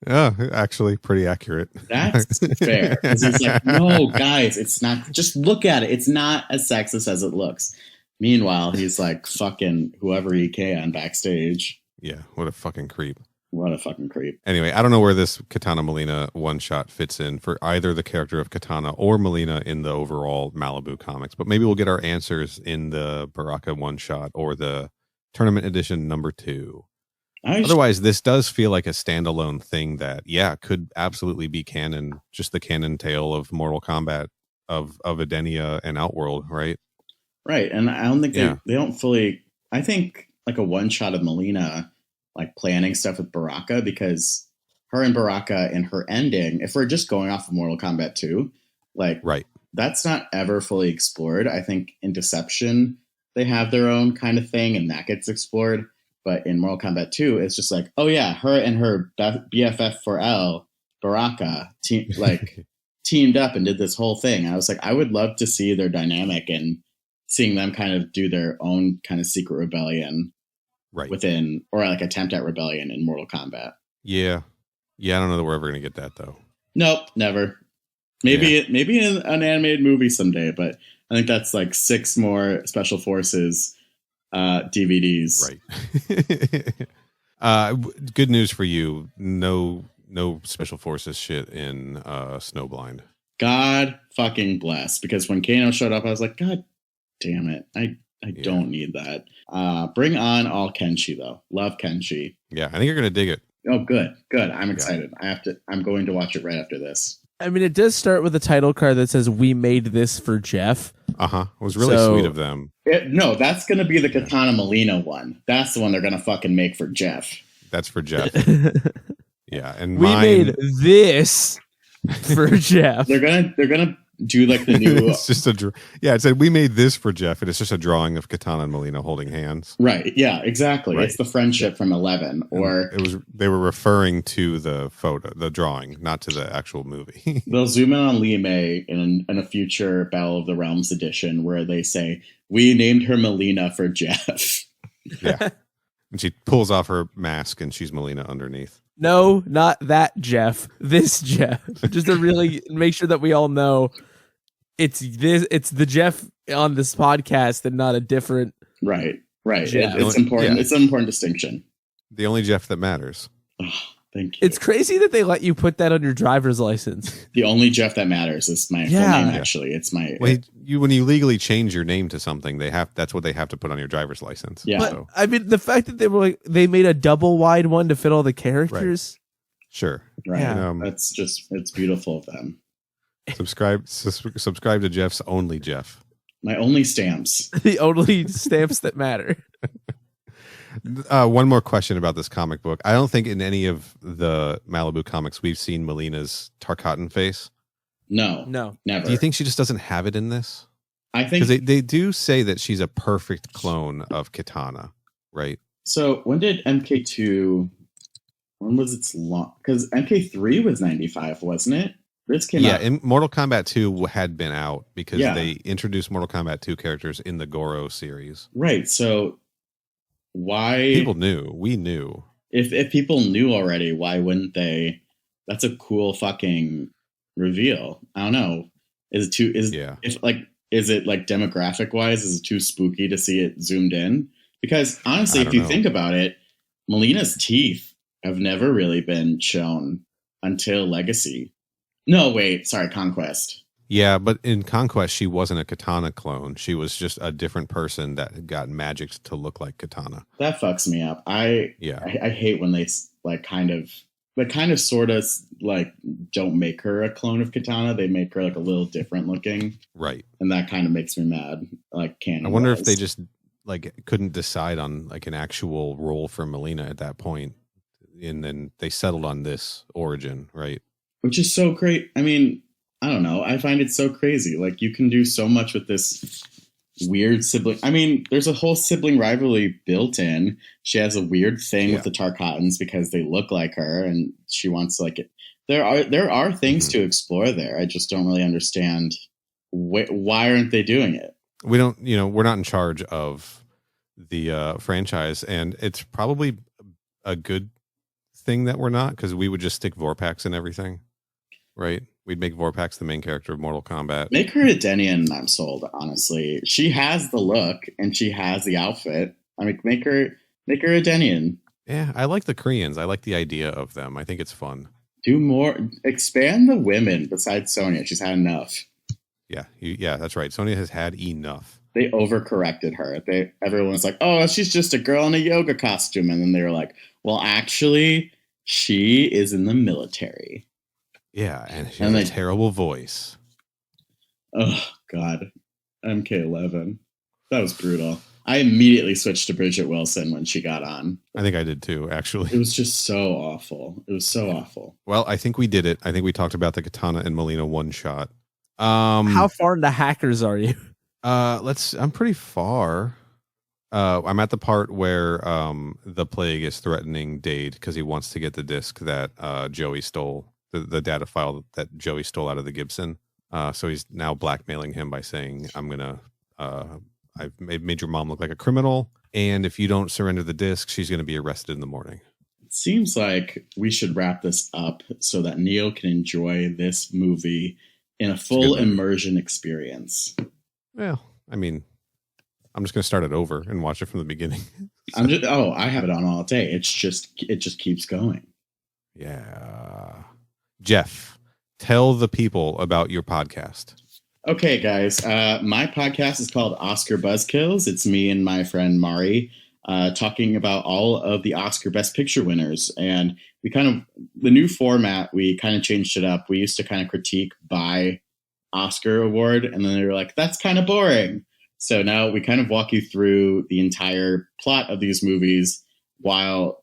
Yeah, actually pretty accurate. That's fair. Because he's like, no, guys, it's not. Just look at it. It's not as sexist as it looks. Meanwhile, he's like fucking whoever he can backstage. Yeah, what a fucking creep. What a fucking creep. Anyway, I don't know where this Kitana Mileena one-shot fits in for either the character of Kitana or Mileena in the overall Malibu comics, but maybe we'll get our answers in the Baraka one-shot or the Tournament Edition number 2. Otherwise, this does feel like a standalone thing that, could absolutely be canon, just the canon tale of Mortal Kombat, of Edenia and Outworld, right? Right, and I don't think they don't fully... I think like a one-shot of Mileena like planning stuff with Baraka, because her and Baraka and her ending, if we're just going off of Mortal Kombat 2, like that's not ever fully explored. I think in Deception, they have their own kind of thing and that gets explored. But in Mortal Kombat 2, it's just like, oh yeah, her and her BFF 4L, Baraka, teamed up and did this whole thing. I was like, I would love to see their dynamic and seeing them kind of do their own kind of secret rebellion. Right. Within, or like attempt at rebellion in Mortal Kombat. Yeah. I don't know that we're ever going to get that though. Nope, never. Maybe in an animated movie someday, but I think that's like 6 more special forces DVDs. Right. Good news for you. No special forces shit in Snowblind. God fucking bless. Because when Kano showed up, I was like, God damn it. I don't need that. Bring on all Kenshi though. Love Kenshi. Yeah, I think you're gonna dig it. Oh, good. I'm excited. I'm going to watch it right after this. I mean, it does start with a title card that says "We made this for Jeff." It was really sweet of them. No, that's going to be the Kitana Mileena one. That's the one they're going to fucking make for Jeff. That's for Jeff. Yeah, and we made this for Jeff. They're gonna do like the new. It's just it said we made this for Jeff, and it's just a drawing of Kitana and Mileena holding hands. Right. Yeah. Exactly. Right. It's the friendship from 11. Or they were referring to the photo, the drawing, not to the actual movie. They'll zoom in on Lee May in a future Battle of the Realms edition where they say we named her Mileena for Jeff. Yeah, and she pulls off her mask, and she's Mileena underneath. No, not that Jeff. This Jeff. Just to really make sure that we all know it's the Jeff on this podcast and not a different. Right. Jeff. It's important. Yeah. It's an important distinction. The only Jeff that matters. Oh, thank you. It's crazy that they let you put that on your driver's license. The only Jeff that matters is my full name. Actually, it's my. When you legally change your name to something, that's what they have to put on your driver's license. Yeah. But, I mean, the fact that they made a double wide one to fit all the characters. Right. Sure. Right. Yeah. It's beautiful of them. Subscribe to Jeff's only Jeff. My only stamps. The only stamps that matter. One more question about this comic book. I don't think in any of the Malibu comics we've seen Melina's Tarkatan face. No, never. Do you think she just doesn't have it in this? I think because they do say that she's a perfect clone of Kitana, right? So when did MK2? When was its launch? Because MK3 was 95, wasn't it? This came out. Yeah, and Mortal Kombat 2 had been out because they introduced Mortal Kombat 2 characters in the Goro series. Right. So why people knew? We knew. If people knew already, why wouldn't they? That's a cool fucking reveal. I don't know. Is it like demographic wise, is it too spooky to see it zoomed in? Because honestly, if you think about it, Melina's teeth have never really been shown until Legacy. No, wait, sorry, Conquest. Yeah, but in Conquest, she wasn't a Kitana clone. She was just a different person that got magicked to look like Kitana. That fucks me up. I hate when they kind of sort of like don't make her a clone of Kitana. They make her like a little different looking. Right. And that kind of makes me mad. Like canon. I wonder if they just like couldn't decide on like an actual role for Mileena at that point. And then they settled on this origin, right? Which is so great. I mean, I don't know. I find it so crazy. Like you can do so much with this weird sibling. I mean, there's a whole sibling rivalry built in. She has a weird thing with the Tarkatans because they look like her, and she wants to like it. There are things to explore there. I just don't really understand why aren't they doing it. We don't. We're not in charge of the franchise, and it's probably a good thing that we're not, because we would just stick Vorpax in everything, right? We'd make Vorpax the main character of Mortal Kombat. Make her a Denian, I'm sold, honestly. She has the look and she has the outfit. I mean, make her a Denian. Yeah, I like the Koreans. I like the idea of them. I think it's fun. Do more. Expand the women besides Sonya. She's had enough. Yeah, that's right. Sonya has had enough. They overcorrected her. Everyone's like, oh, she's just a girl in a yoga costume. And then they were like, well, actually, she is in the military. Yeah, and she has a terrible voice. Oh, God. MK11. That was brutal. I immediately switched to Bridget Wilson when she got on. I think I did too, actually. It was just so awful. It was so awful. Well, I think we did it. I think we talked about the Kitana and Mileena one shot. How far into Hackers are you? I'm pretty far. I'm at the part where the Plague is threatening Dade because he wants to get the disc that Joey stole. The data file that Joey stole out of the Gibson. So he's now blackmailing him by saying, I've made your mom look like a criminal, and if you don't surrender the disc, she's going to be arrested in the morning. It seems like we should wrap this up so that Neo can enjoy this movie in a full immersion experience. Well, I mean, I'm just going to start it over and watch it from the beginning. I have it on all day. It just keeps going. Yeah. Jeff, tell the people about your podcast. Okay, guys. My podcast is called Oscar Buzzkills. It's me and my friend Mari talking about all of the Oscar Best Picture winners. And the new format, we kind of changed it up. We used to kind of critique by Oscar award, and then they were like, that's kind of boring. So now we kind of walk you through the entire plot of these movies while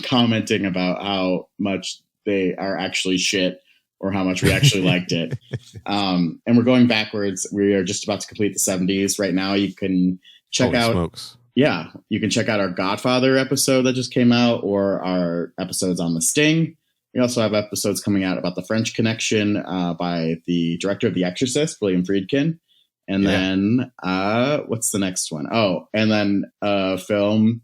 commenting about how much they are actually shit or how much we actually liked it. And we're going backwards. We are just about to complete the 70s. Right now you can check out smokes. Yeah, you can check out our Godfather episode that just came out, or our episodes on The Sting. We also have episodes coming out about the French Connection by the director of The Exorcist, William Friedkin. And then what's the next one? Oh, and then a film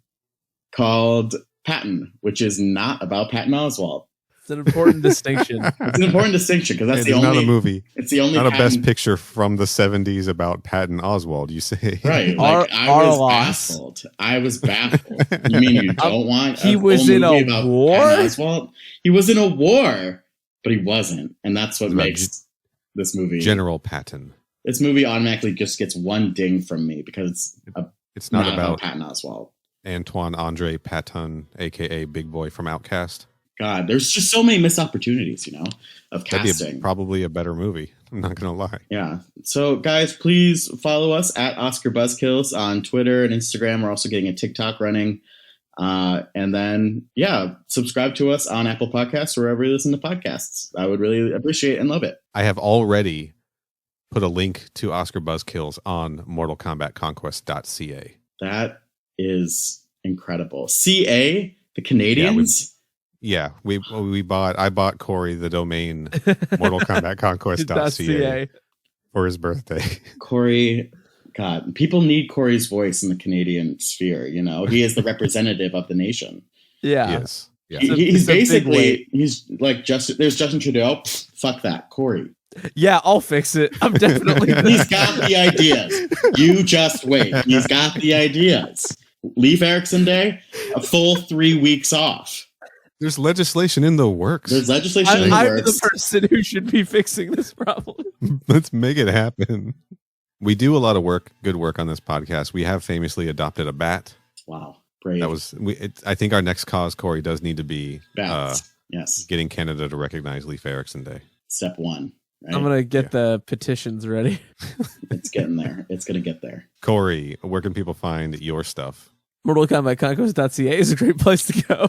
called Patton, which is not about Patton Oswalt. It's an important distinction. It's an important distinction because that's not a movie. It's the only not Patton, a Best Picture from the 70s about Patton Oswalt. You say right? Like I was baffled. You mean you don't want? He was in a war. Oswalt? He was in a war, but he wasn't, and that's what makes this movie General Patton. This movie automatically just gets one ding from me because it's not about Patton Oswalt. Antoine Andre Patton, aka Big Boy from Outkast. God, there's just so many missed opportunities, of casting. That'd be probably a better movie. I'm not going to lie. Yeah. So, guys, please follow us at Oscar Buzzkills on Twitter and Instagram. We're also getting a TikTok running. And then, subscribe to us on Apple Podcasts, wherever you listen to podcasts. I would really appreciate and love it. I have already put a link to Oscar Buzzkills on mortalkombatconquest.ca. That is incredible. CA, the Canadians? Yeah, I bought Corey the domain mortalkombatconquest.ca for his birthday. Corey, God, people need Corey's voice in the Canadian sphere. He is the representative of the nation. Yeah, yes. Yeah. He's like there's Justin Trudeau. Fuck that, Corey. Yeah, I'll fix it. I'm definitely. He's got the ideas. You just wait. He's got the ideas. Leif Erikson Day, a full 3 weeks off. There's legislation in the works. I'm the person who should be fixing this problem. Let's make it happen. We do a lot of good work on this podcast. We have famously adopted a bat. Wow, brave. I think our next cause, Corey, does need to be bats. Yes, getting Canada to recognize Leif Erikson Day. Step one. Right? I'm gonna get the petitions ready. It's getting there. It's gonna get there. Corey, where can people find your stuff? MortalKombatConquest.ca is a great place to go.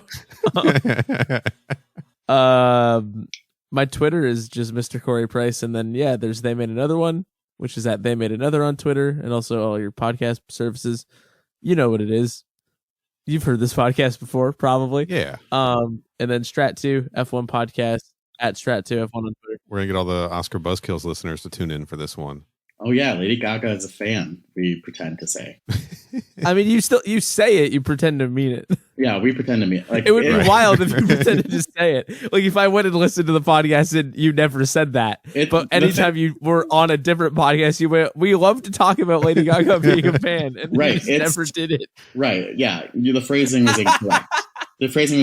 My Twitter is just Mr. Corey Price, and then there's They Made Another One, which is at They Made Another on Twitter, and also all your podcast services. You know what it is. You've heard this podcast before, probably. Yeah. And then Strat2 F1 podcast at Strat2 F1 on Twitter. We're gonna get all the Oscar Buzzkills listeners to tune in for this one. Oh yeah, Lady Gaga is a fan. We pretend to say. I mean, you say it. You pretend to mean it. Yeah, we pretend to mean it. Like, it would be wild if you pretended to say it. Like if I went and listened to the podcast and you never said that. But anytime you were on a different podcast, you went, "We love to talk about Lady Gaga being a fan," and right, you never did it. Right? Yeah, the phrasing was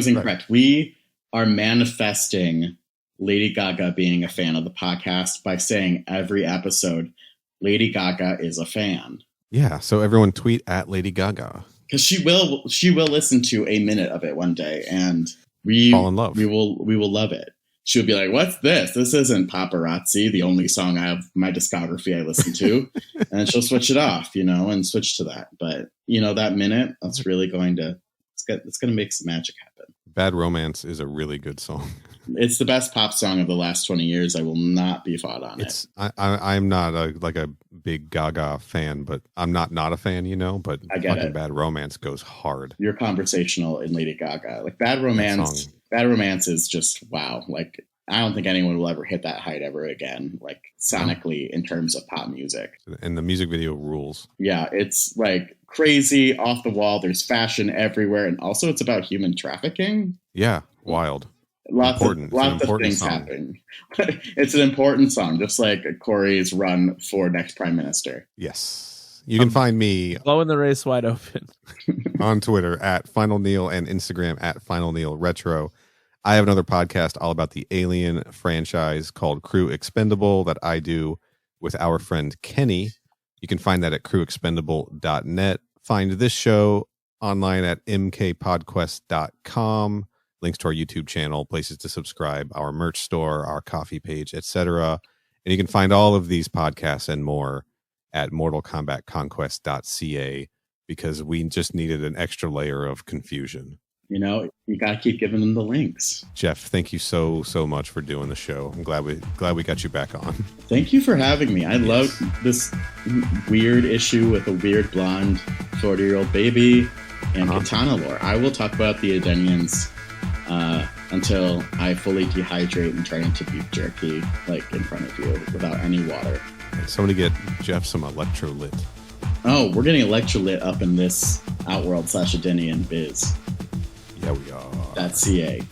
incorrect. We are manifesting Lady Gaga being a fan of the podcast by saying every episode, Lady Gaga is a fan. Yeah, so everyone tweet at Lady Gaga. Because she will listen to a minute of it one day, and we fall in love. We will love it. She'll be like, "What's this? This isn't Paparazzi, the only song I have my discography I listen to." And then she'll switch it off, and switch to that. But that minute, that's really going to it's going to make some magic happen. Bad Romance is a really good song. It's the best pop song of the last 20 years. I will not be fought on it. I'm not a big Gaga fan, but I'm not a fan, But I get fucking it. Bad Romance goes hard. You're conversational in Lady Gaga. Like Bad Romance is just wow. Like I don't think anyone will ever hit that height ever again. Like sonically in terms of pop music. And the music video rules. Yeah, it's like crazy, off the wall. There's fashion everywhere, and also it's about human trafficking. Yeah, wild. Lots of things happen. It's an important song, just like Corey's run for next prime minister. Yes. You can find me blowing the race wide open on Twitter at Final Neil and Instagram at Final Neil Retro. I have another podcast all about the Alien franchise called Crew Expendable that I do with our friend Kenny. You can find that at crewexpendable.net. Find this show online at mkpodquest.com. Links to our YouTube channel, places to subscribe, our merch store, our coffee page, etc. And you can find all of these podcasts and more at mortalkombatconquest.ca because we just needed an extra layer of confusion. You know, you got to keep giving them the links. Jeff, thank you so much for doing the show. I'm glad we got you back on. Thank you for having me. I love this weird issue with a weird blonde 40-year-old baby and Kitana lore. I will talk about the Edenians until I fully dehydrate and turn into beef jerky, like in front of you, without any water. Somebody get Jeff some electrolyte. Oh, we're getting electrolyte up in this Outworld / Edenian biz. Yeah, we are. .ca.